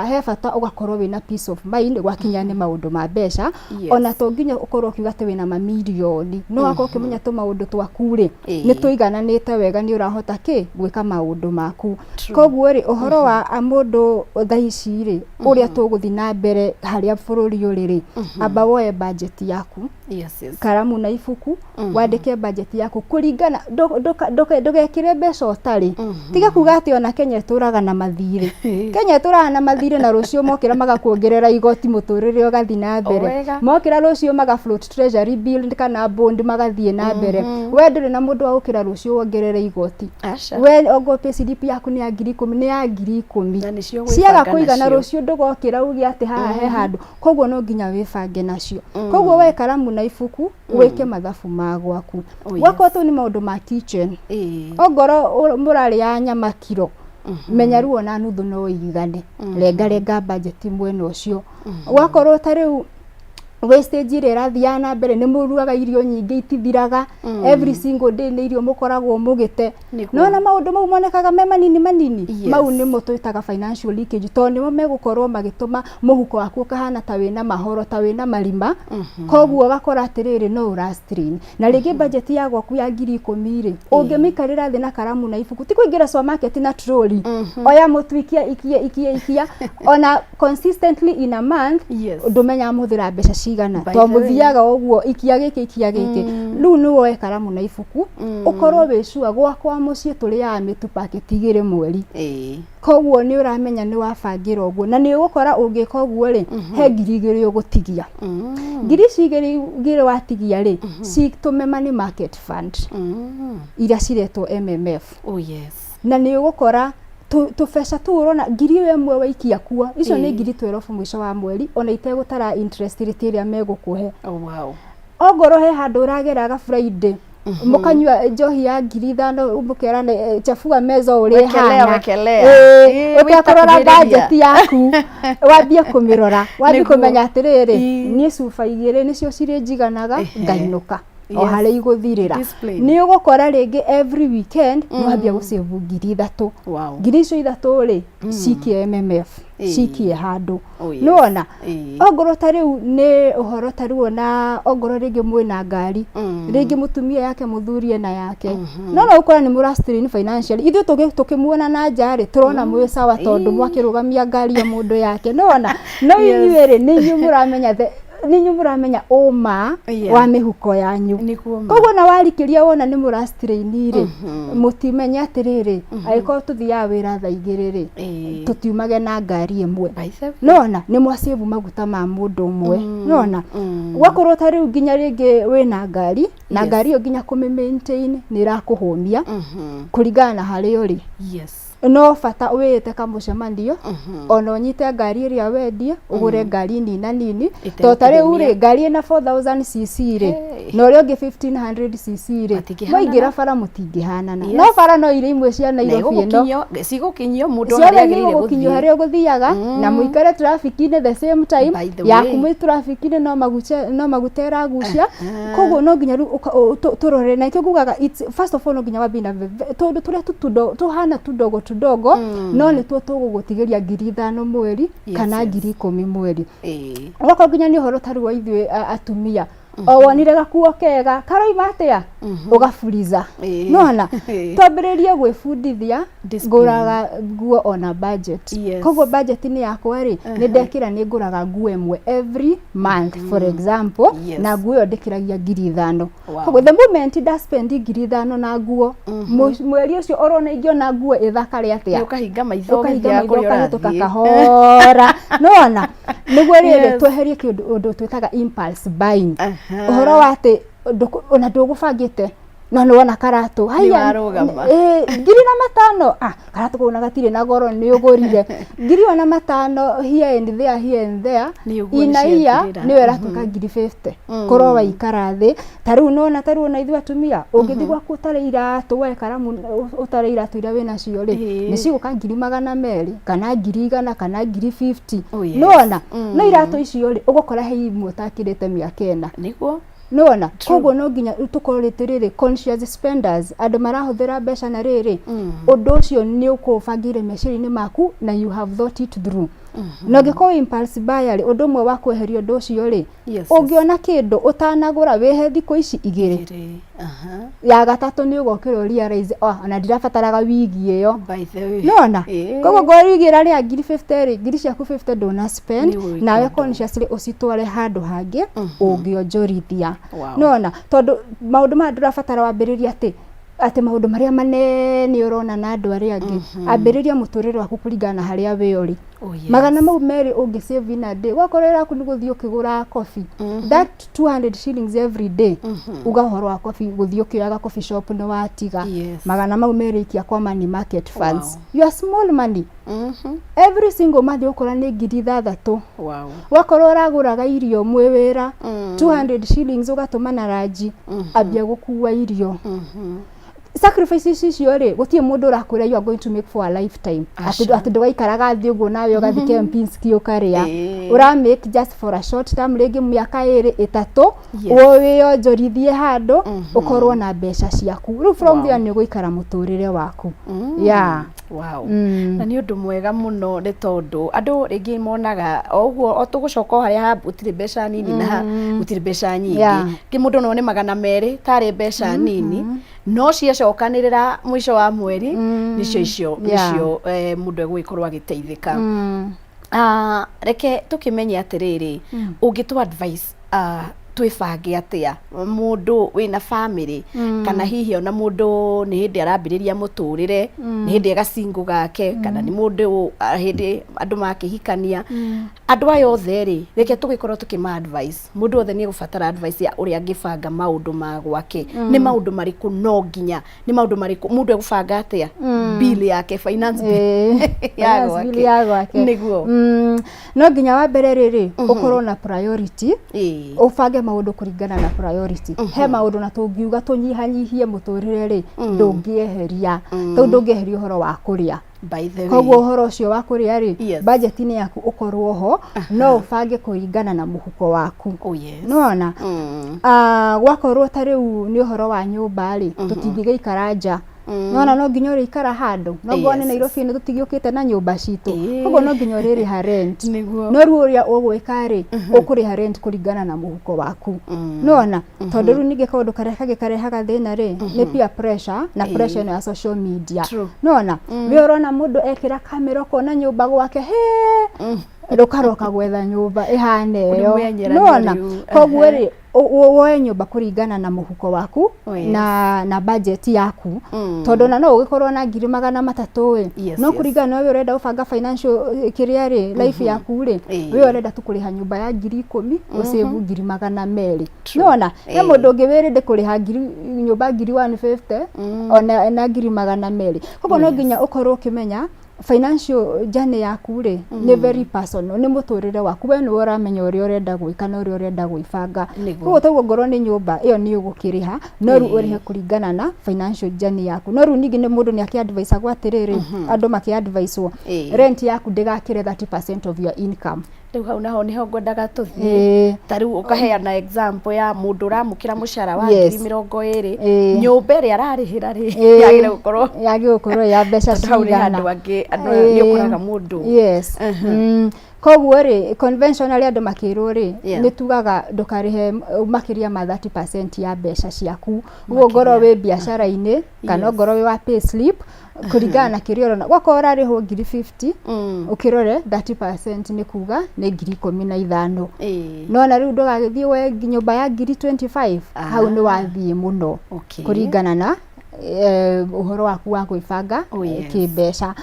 he bata ugakorwo wina peace of mind gwakinya ni maundu ma mbeca ona to nginya ukorwo kiuga te wina mamilioni no akorwo kimenya to maundu twaku ri ni tuigananite wega ni urahota ki gwika maundu maku koguo ri uhoro wa mundu thaici ri uria tuguthi na mbere haria bururi uri ri amba woe budget yaku karamu na ifuku wandike budget yaku kuringana ndugekire mbeca utari tiga kuga ati ona Kenya turaga na mathire Kenya turaga na mathire na rucio mokira magakuongerera igoti muturire ugathi na mbere mokira rucio maga float treasury bill kana bond magathie na mbere we nduri na mundu agukira rucio wongerere igoti we ogope CDP yaku ni ya 10,000 ni ya 10,000 ciaga kuigana rucio ndugokira ugi ati haha he handu koguo no nginya wibange nacio koguo we karamu na ifuku weke mathabu magwaku gwako tu ni maundu ma kitchen ogoro murari ya nyama kiro menya ruo na nuthu no igane renga budget mwena ucio gwakorwo tariu wastage ire rathia na mbere ni muruaga irio nyingi itithiraga every single day ni irio mukoragwo mugite no na maundu mau monekaga me manini mau ni mutwitaga financial leakage to ni megukorwo magituma muhuko waku kahana ta wina mahoro ta wina marima koguo gakora atiriri no urastrain na rigi budget ya gwaku ya 10,000 ri ungimikarira thi na karamu na ifuku ti kuingira supermarket na trolley oya mutwikia ikia ona consistently in a month ndumenya muthira mbeca cigana to muthiaga oguo ikia giki riu ni woe karamu na ifuku ukorwo wicua gwakwa mucii turiaga mitu packet igire mweri koguo ni uramenya ni wabangira oguo na ni ugukora ungika oguo ri he 2,000 ugutigia 2,000 watigia ri citume money market fund iria ciretwo MMF na ni ugukora tufeca tu urona 1,000 waikia kuo icio ni 12 mwisho wa mweri ona itegutara interest rate iria megukuhe ogoro he handu urageraga Friday mukanywa njohi ya 5,000 mukerane chafua meza uri hana utakorora budget yaku wambie kumirora wambie kumenya atiriri ni cuba 2 nicio ciri njiganaga ngainuka o hale iguthirira ni ugukora ringi every weekend no habia gusave 3,000 ngiri icio 3 ri cikie MMF cikie handu nona ogoro tariu ni uhoro tariu na ogoro ringi mwina ngari ringi mutumia yake muthurie na yake no ukora ni murastrain financially ithu tukimuona na njari turona mwe sawa tondu mwakirugamia ngari ya mundu yake nona no inyuĩ ri ni inyuĩ muramenya ninyu muramenya oma wa mihuko yanyu koguo na warikiria wona ni murastrain ri mutimenya atiriri aiko tuthia wira tha 2 ri tutiumage na ngari imwe nona ni mwasave maguta ma mundu umwe nona gwakorwo tariu nginya ringi wina ngari na ngari yo nginya kumimaintain ni rakuhumia kuringana na hari uri no fata wete kamucemanio ona onyite ngari iria wendie ugure ngari nini to tare uri ngari na 4,000 cc ri no ri ungi 1,500 cc ri moingira bara mutingihanana no bara no iri imwe cia Nairobi no cigukinyio mundu aria agirire gukinyo haria guthiaga na muikare traffic in the same time ya kumwi traffic in no magutera gucia koguo no nginya turore na ikyo gugaga first of all no nginya wabina tondu turia tuhana tudogo no ni tugugutigiria 5,000 mweri kana 10,000 mweri wako nginya ni horo taru wa ithui atumia wonire gakuo kega karoima atia ugafuriza nona twambiririe gwibundithia nguraga nguo ona budget koguo budget ni yakwa ri ni ndekira ni nguraga nguo imwe every month for example na nguo yo ndikiragia 5,000 koguo the moment I spend 5,000 na nguo mweri ucio orona ingio na nguo ithakare atia ukahinga maitho ya tukakahora nona niguo ri tweherie kindu twitaga impulse buying uhoro wate ona ndugubangite no nona karatu haya ngiri na 5 karatu kuna gatire na goro ni ugurire ngiri na 5 here and there inaia ni wera tuka ngiri 50 koro wa ikarathi taru nona ithu atumia ungithigwa kutare iratu we karamu utare iratu ira wina cio ri ni ciguka ngiri 200 kana ngiri 100 kana ngiri 50 nona no iratu icio ri ugukora he imwe utakirite miaka 4 niguo nona koguo no nginya tukorete riri conscious spenders andu marahuthira mbeca na riri undu ucio ni ukubangire meciria-ini maku na you have thought it through no giko impulse buyer undu umwe wa kweheria undu ucio ri ungiona kindu utanagura wehe thiko ici igiri ya gatatu ni ugokira realize ana ndirabataraga wigi iyo nona koguo ngorigira ria ngiri 50 ri ngiri ciaku 50 ndona spend nawe consciously ucitware handu hangi ungionjorithia nona tondu maundu ma ndirabatara wambiriria ati maundu maria manene urona na andu aria angi ambiriria muturire waku kuringana haria we uri magana mau meri ungi save in a day wakorera ku niguthio kigura coffee that 200 shillings every day ugahoro wa coffee guthio kioyaga coffee shop no watiga magana mau meri ikia kwa money market funds your small money every single month ukora ni ngiri 3 wakorora aguraga irio mwe wira 200 shillings ugatuma na raji abia gukua irio sacrifices icio ri gutie mundu urakwira you are going to make for a lifetime ati ndugaikaraga thi uguo nawe ugathike mpinski ukaria ura make just for a short time rigi miaka 2-3 wiyonjorithie handu ukorwo na mbeca ciaku ru from there ni guikara muturire waku na ni undu mwega muno ni tondu andu ringi monaga oguo tugucoka haria utire mbeca nini na utire mbeca nyingi ki mundu no ni magana meri tari mbeca nini no ciacokanirira mwisho wa mweri nicio mundu egwikorwo agiteithika reke tukimenya atiriri ungitu advice twibange atia mundu wina family kana hihi ona mundu ni hindi arambiriria muturire ni hindi agacingu gake kana ni mundu hindi andu makihikania andu ayo othe ri reke tugikorwo tukima advice mundu othe ni gubatara advice ya uria angibanga maundu magwake ni maundu mariku no nginya ni maundu mariku mundu egubanga atia bill yake finance bill ya gwake niguo no nginya wa mbere riri ukorwo na priority ubange maundu kuringana na priority he maundu na tungiuga tunyihanyihie muturire ri ndungieheria tondu ndungieheria uhoro wa kuria koguo uhoro ucio wa kuria ri budget ni yaku ukorwo ho no ubange kuringana na muhuko waku nona gwakorwo tariu ni uhoro wa nyumba ri tutingigeikara nja nona no nginya uri ikara handu no ngone Nairobi ni tutigiukite na nyumba citu koguo no nginya uri ha rent no ru uria ugwika ri ukuri ha rent kuringana na muhuko waku nona tondu ru ninge kaundu karehaga thina ri ni peer pressure na pressure ya social media nona we urona mundu ekira kamera kona nyumba gwake rukaroka gwetha nyumba ihane yo nona koguo ri woe nyumba kuringana na muhuko waku na budget yaku tondu na no ugikorwo na ngiri 300 no kuringana wewe urenda ubanga financial career ri life yaku ri wewe urenda tukuriha nyumba ya ngiri 10 usave ngiri 200 nona he mundu ungi wirinde kuriha nyumba ngiri 150 ona na ngiri 200 koguo no nginya ukorwo ukimenya financial journey yaku ri ni very personal ni muturire waku we ni uramenya uria urenda gwika na uria urenda gwibanga koguo taguo ngoro ni nyumba iyo ni ugukiriha no ru urihe kuringana na financial journey yaku no ru ningi ni mundu ni aki-advise agwa atiriri andu maki-advise wo rent yaku ndigakire 30% of your income riu hau naho niho ngwendaga tuthie tariu ukaheana example ya mundu uramukira mushara wa 20 nyumba ri ararihira ri yagire gukorwo ya mbeca cigana andu ni ukuraga mundu koguo ri conventionally andu makirwo ri ni tugaga ndukarihe makiria ma 30% ya mbeca ciaku ugo ngoro we biashara-ini kana ngoro we wa pay slip kuringana na kirio na gwakora riho ngiri 50 ukirore 30% ni kuga ni ngiri 15 no na riu ndugagithie we nyumba ya ngiri 25 hau ni wathie muno kuringana na uhoro waku wa gwibanga kimbeca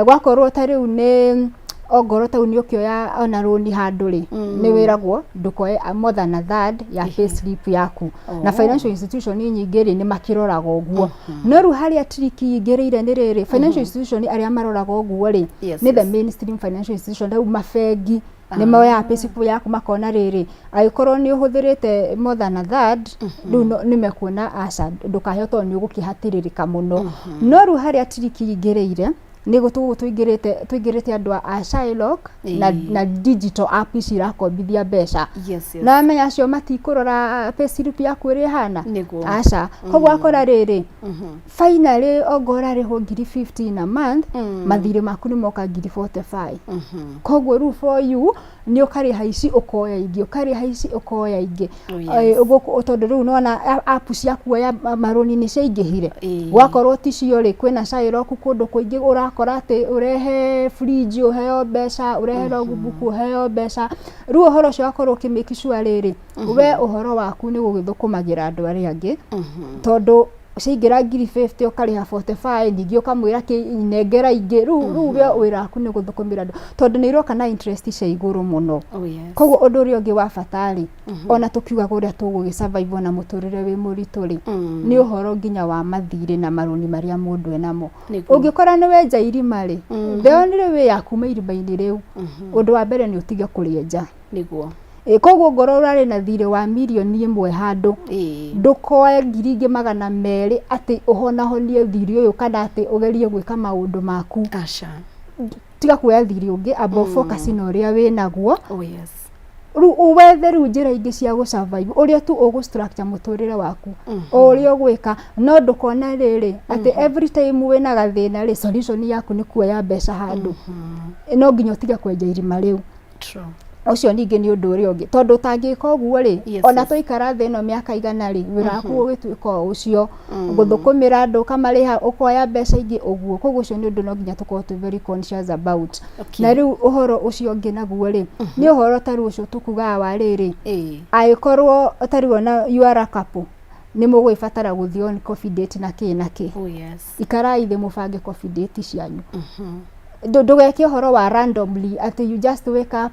gwakorwo tariu ni ongoro tau ni ukioya ona roni handu ri ni wiragwo ndukoe more than a third ya payslip yaku na financial institution nyingi ri ni makiroraga uguo no ru haria triki ingireire ni riri financial institution aria maroraga uguo ri ni the mainstream financial institution au mafengi ni moya payslip yaku makona riri agikorwo ni uhuthirite more than a third ru ni mekuona aca ndukahoto ni ugukihatirika muno no ru haria triki ingireire nigo tuingirite andu a Shylock na digital app cirakombithia mbeca na menya acio matikurora payslip yaku iri hana aca koguo akora riri finally ongora riho 15 a month mathire maku ni moka 45 koguo ru for you ni ukari haici ukoya ingi ukari haici ukoya ingi ugo tondu ru nona app ciaku ya maroni ni ciingihire wakorwo ticio ri kwina Shylock kundu kuingi urakora ati urehe fridge uheo mbeca urehe logbook uheo mbeca ru uhoro cio akorwo kimiki sure riri we uhoro waku ni gugithukumagira andu aria angi tondu ciingira 50 ukariha 45 ningi ukamwira kinengera ingi ru we wiraku ni guthukumira andu tondu ni iroka na interest cia iguru muno koguo undu uri ungi wa fatari ona tukiuga guria tugugi survive na muturire wi murituri ni uhoro nginya wa mathire na maroni maria mundu enamo ungikora ni wenja irima ri theonire wi yaku mairiba-ini riu undu wa mbere ni utige kurienja niguo koguo ngoro urari na thire wa milioni 1 handu ndukoe 200,000 ati uhonahonie thire uyu kana ati ugerie gwika maundu maku aca tiga kuya thire ungi abo focus no ria we naguo ru uwethe ru njira ingi cia gu survive uria tu ugu structure muturire waku uria ugwika no ndukona riri ati every time we na gathina ri solution yaku ni kuoya mbeca handu no nginya utige kwenja irima riu true ucio ningi ni undu uri ungi tondu tangika uguo ri ona tuikara thi no miaka igana ri wiraku ugituika ucio guthukumira andu kamariha ukoya mbeca ingi uguo koguo ucio ni undu no nginya tukorwo tu very conscious about na riu uhoro ucio ungi naguo ri ni uhoro taru ucio tukuga wa riri aikorwo taru ona you are a couple ni mugwifatara guthi on coffee date na ki ikarai thi mubange coffee date cianyu ndugeke uhoro wa randomly ati you just wake up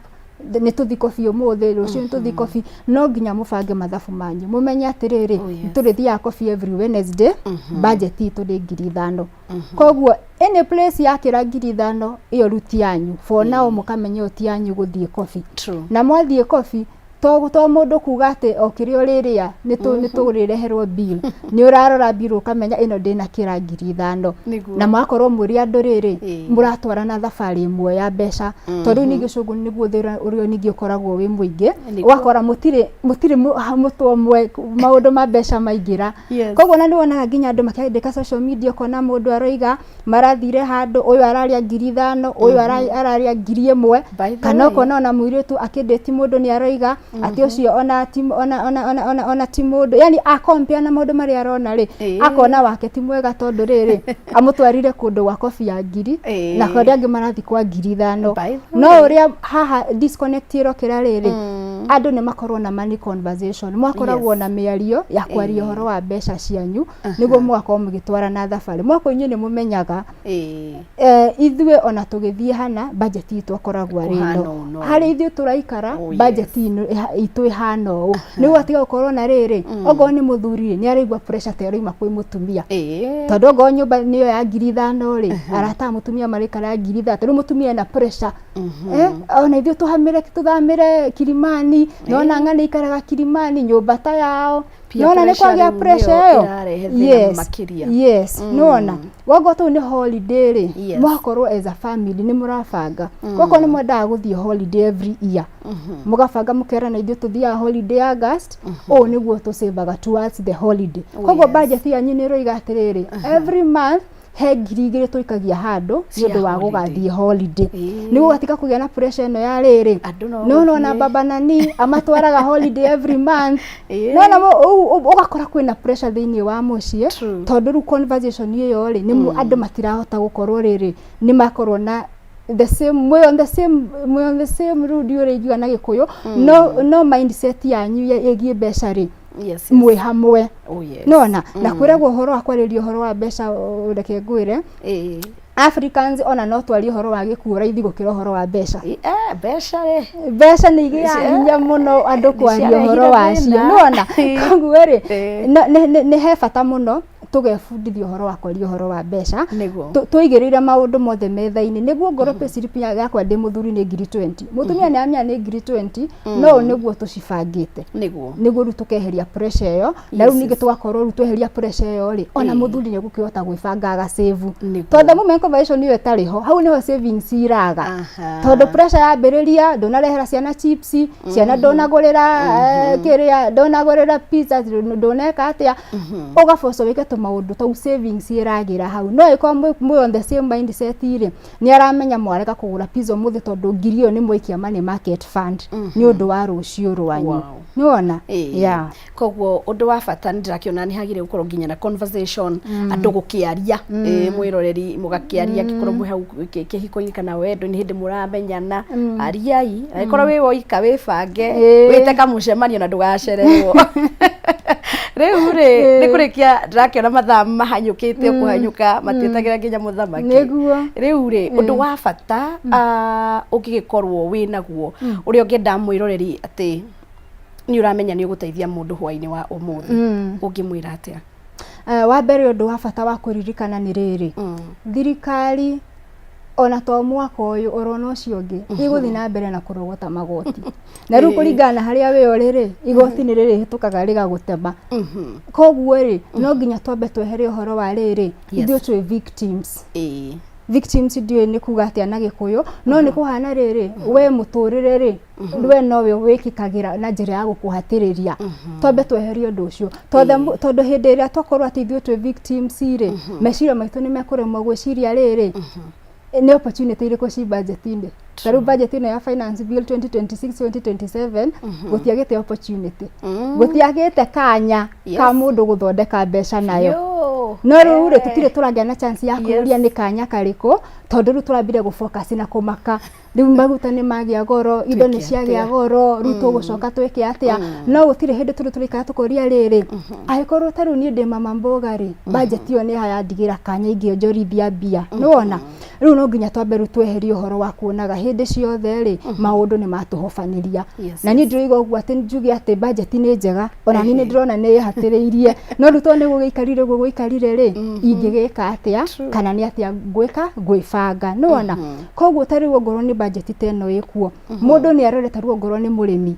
ni tuthi coffee umuthi rucio tuthi coffee no nginya mubange mathabu manyu mumenye atiriri turithia coffee every Wednesday budget itu ni 5,000 koguo any place yakira 5,000 iyo ruti yanyu for now mukamenya uti yanyu guthie coffee na mwathie coffee to mundu kuga ati okiri uriria ni turireherwo bill ni urarora bill ukamenya ino ndina kira 5,000 na mwakorwo muri andu riri muratwara na thabari imwe ya mbeca tondu ni gicungu niguo thira urio ningi ukoragwo wi muingi wakora mutire mutwo mwe maundu ma mbeca maingira koguo na niwona nginya andu makiandika social media kona mundu aroiga marathire handu uyu araria 5,000 uyu araria 1,000 kana kona ona muiritu akindeti mundu ni aroiga ati ucio ona ti mundu yani a compare na mundu mari arona ri akona wake ti mwega tondu riri amutwarire kundu wa coffee ya 1,000 na kondi angi marathi kwa 5,000 no uria haha disconnect irokira riri andu ni makorwo na money conversation mwakoragwo na miario ya kwaria horo wa mbeca cianyu niguo mwakorwo mugitwara na thabari mwako inyu ni mumenyaga ithwe ona tugithie hana budget itu akoragwo ari no hari ithwe turaikara budget itu ihana u niguo atiga gukorwo na riri ogo ni muthuri ni araigwa pressure te araima kwi mutumia tondu ogo nyumba niyo ya 5,000 ri arata mutumia marikara 5,000 tondu mutumia na pressure ona ithwe tuthamire Kilimani nona ngani ikaraga Kilimani nyumba ta yao nona ni kwagia pressure yes nona wogo tu ni holiday ri mwakorwo as a family ni murabanga koko ni mwendaga guthie holiday every year mugabanga mukera na ithwe tuthia holiday August niguo tu save towards the holiday kogo budget yanyu ni roiga atiriri every month he 2,000 tuikagia handu ni undu wa gugathie holiday niguo gatika kugia na pressure no ya riri no na baba nani amatwaraga holiday every month no ugakora kwina pressure thiini wa mucie tondu ru conversation iyo ri ni andu matirahota gukorwo riri ni makorwo na the same road uri na gikuyu no mindset yanyu yegie mbeca ri mwe hamwe nona na kwiragwo horo akwaririo horo wa mbeca ureke ngwire Africans ona no twari horo wa gikuo raithi gukira horo wa mbeca mbeca nĩ igĩa hinya mũno andũ kwaria horo wacio nona koguo ri nĩ he bata mũno tugefundithio horo wa kwaria horo wa mbeca tuigirire maundu mothe metha-ini niguo ngoro payslip yakwa ndi muthuri ni ngiri 20 mutumia ni amya ni ngiri 20 no niguo tucibangite niguo ru tukeheria pressure iyo na ru ningi tugakorwo ru tweheria pressure iyo ri ona muthuri ni gukihota gwibanga aga save tondu moment conversion iyo etariho hau niho savings iraga tondu pressure yambiriria ndonarehera ciana chips ciana ndonagurira kiria ndonagurira pizza ndoneka atia ugafoco wike maundu tau savings iragira hau no iko mwe on the same mindset ire ni aramenya mwareka kugura pizza muthi tondu ngiri iyo ni mwikia money market fund ni undu wa rucio rwanyu ni wona koguo undu wa bata ndirakiona ni hagire gukorwo nginya na conversation andu gukiaria mwiroreri mugakiaria gikorwo mwe hau kihiko-ini kana wendo ni hindi muramenyana ariai aikorwo wi woika wibange wite kamucemanio na ndugacererwo riu ri ni kurikia ndirakiona mathaa mahanyukite kuhanyuka matietagira nginya muthamaki riu ri undu wa bata ugigikorwo winaguo uria ungienda mwiroreri ati ni uramenya ni uguteithia mundu hwaini wa umuthi ungimwira atia wa mbere undu wa bata wa kuririkana ni riri thirikari ona to mwaka uyu orona ucio ungi iguthi na mbere na kurogota magoti na ru kuringana haria we oriri igoti ni riri hitukaga rigagutema koguo ri no nginya twambe tweherie horo wa riri ithuĩ twi victims ndio ni kuga atia na gikuyu no ni kuhana riri we muturire ri we nowe wikikagira na njira ya gukuhatiriria twambe tweherie undu ucio tondu hindi iria twakorwo ati ithuĩ twi victims ri meciria maitu ni mekuremwo gwiciria riri ni opportunity iriko ci budget-ini taru budget ino ya finance bill 2026-2027 gutiagite opportunity gutiagite kanya ka mundu guthondeka mbeca nayo no rure tutire turagia na chance ya kuria ni kanya kariko tondu ru turambire gufocus na kumaka riu maguta ni magia goro indo ni ciagia goro ru tugucoka twike atia no gutire hindi turi turika tukoria riri aikorwo taru ni ndi mama mboga ri budget iyo ni hayandigira kanya ingio njorithia bia no wona riu no nginya twambe ru tweherie horo wa kuonaga hindi ciothe ri maundu ni matuhofaniria na ni ndirigo uguo ati njuge ati budget ni njega ona ni ndirona ni hatiriirie no ruto ni gugikarire ri ingigika atia kana ni atia gwibanga no wona koguo tariwo ngoro ni budget teno ikuo mundu ni aroreta ruo ngoro ni murimi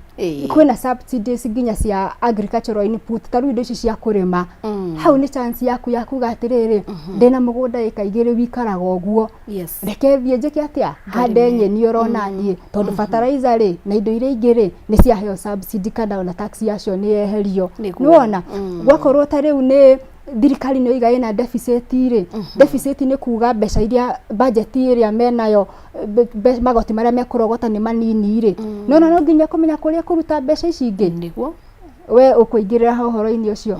kwina subsidies nginya cia agricultural input taru indo ici cia kurima hau ni chance yaku ya kuga atiriri ndina mugunda ikaigire wikaraga uguo reke thie njike atia hande nyeni urona nie tondu fertilizer ri na indo iria ingire ni cia heo subsidy kana ona tax yacio ni eherio no wona gwakorwo tariu ni thirikari no iga ina deficit ri deficit ni kuga mbeca iria budget iria menayo magoti maria mekurogota ni manini ri no nginya kumenya kuria kuruta mbeca ici ingi niguo we ukuingirira horo-ini ucio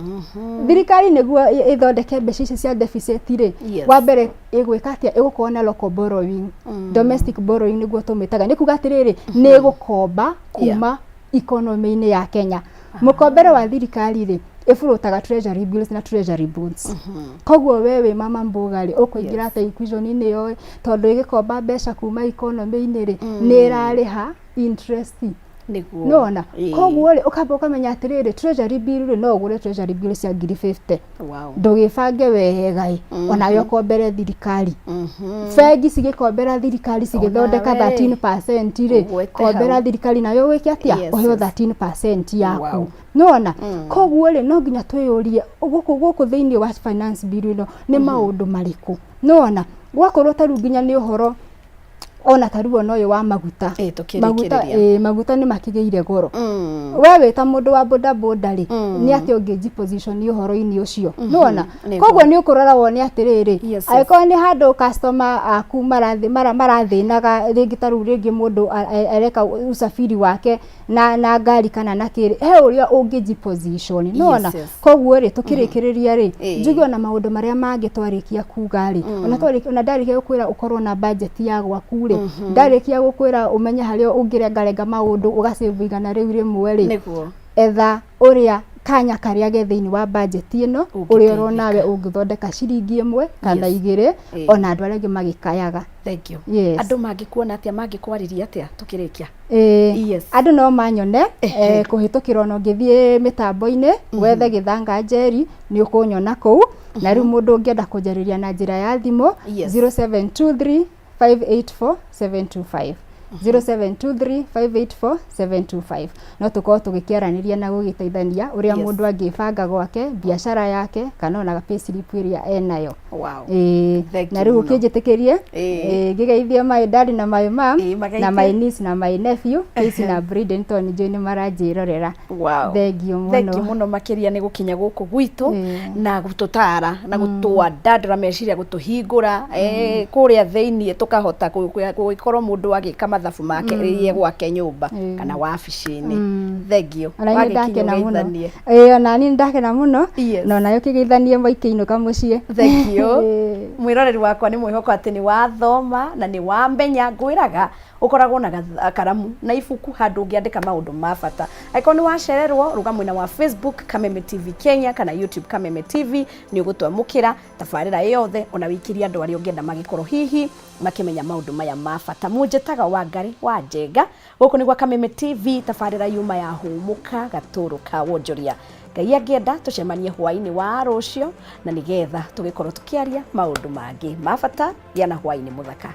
thirikari niguo ithondeke mbeca ici cia deficit ri wa mbere igwika atia igukorwo na local borrowing domestic borrowing niguo tumitaga ni kuga atiriri ni gukomba kuma economy-ini ya Kenya mukombere wa thirikari ri ifurutaga treasury bills na treasury bonds koguo wewe mama mbugari ukuingira ata equation-ini yo tondu igikomba mbeca kuma economy-ini ri ni irariha interest niguo nona koguo ri ukamba ukamenya atiriri treasury bill ri no ugure treasury bill cia 50 ndugibange wega ona yo kombere thirikari fegi cigikombera thirikari cigithondeka 13% ri kombera thirikari nayo wiki atia oyo 13% yaku nona koguo ri no nginya twiyurie guku thiini wa finance bill ino ni maundu mariku nona gwakorwo taru nginya ni uhoro ona taruo noyo wa maguta maguta ni makigeire goro wewe ta mundu wa boda boda ri ni ati ungeji position ni uhoro-ini ucio nona koguo ni ukurora woni atiriri aiko ni handu customer aku marathinaga ringi taru ringi mundu areka usafiri wake na ngari kana na kiri he uria ungeji position nona koguo ri tukirikiriria ri njugi ona maundu maria mangi twarikia kuga ri ona ndarikia gukwira ukorwo na budget ya gwaku ri ndarikia gukwira umenya hario ungirengarenga maundu ugasave igana riu rimwe ri etha uria kanya karia ge thiini wa budget ino uri uronawe ungithondeka ciringi 1 kana 2 ona andu aria magikayaga. Thank you. Yes. Andu mangikuona atia mangikwariria atia tukirikia? Yes. Andu no manyone kuhitukira ono ngithie mitambo-ini wethe Githanga Njeri ni ukunyona kou na riu mundu ungienda kunjariria na njira ya thimu 0723 584 725 0723584725 no tukorwo tugikiaraniria na gugiteithania uria mundu angibanga gwake biashara yake kana ona payslip iria enayo. Wow. Na riu ukinjitikirie gigeithie my dad na my mom na my niece na my nephew Casey na Bradenton join maranjirorera. Wow. Thank you muno. Thank you muno makiria ni gukinya guku gwitu na gututara na gutwadadra meciria gutuhingura kuria thiini tukahota gukorwo mundu agika mathabu make irie gwake nyumba kana wabici-ini. Thank you. Ndakena muno. Ona ni ndakena muno no nayo kigeithanie mwaikeinuka mucie. Thank you. Mwiroreri wakwa ni mwihoko ati ni wathoma na ni wamenya ngwiraga ukoragwo na karamu na ibuku handu ungiandika maundu ma bata. Aikorwo ni wacererwo ruga mwina wa Facebook Kameme TV Kenya kana YouTube Kameme TV ni ugutwamukira tabarira yothe ona wikiria andu aria ungienda magikorwo hihi makimenya maundu maya ma bata. Munjetaga Wangari wa Njenga guku ni gwa Kameme TV tabarira yuma ya humuka gaturu ka wonjoria. Ngai angienda tucemanie hwaini wa rucio na nigetha tugikorwo tukiaria maundu mangi ma bata yana hwaini muthaka.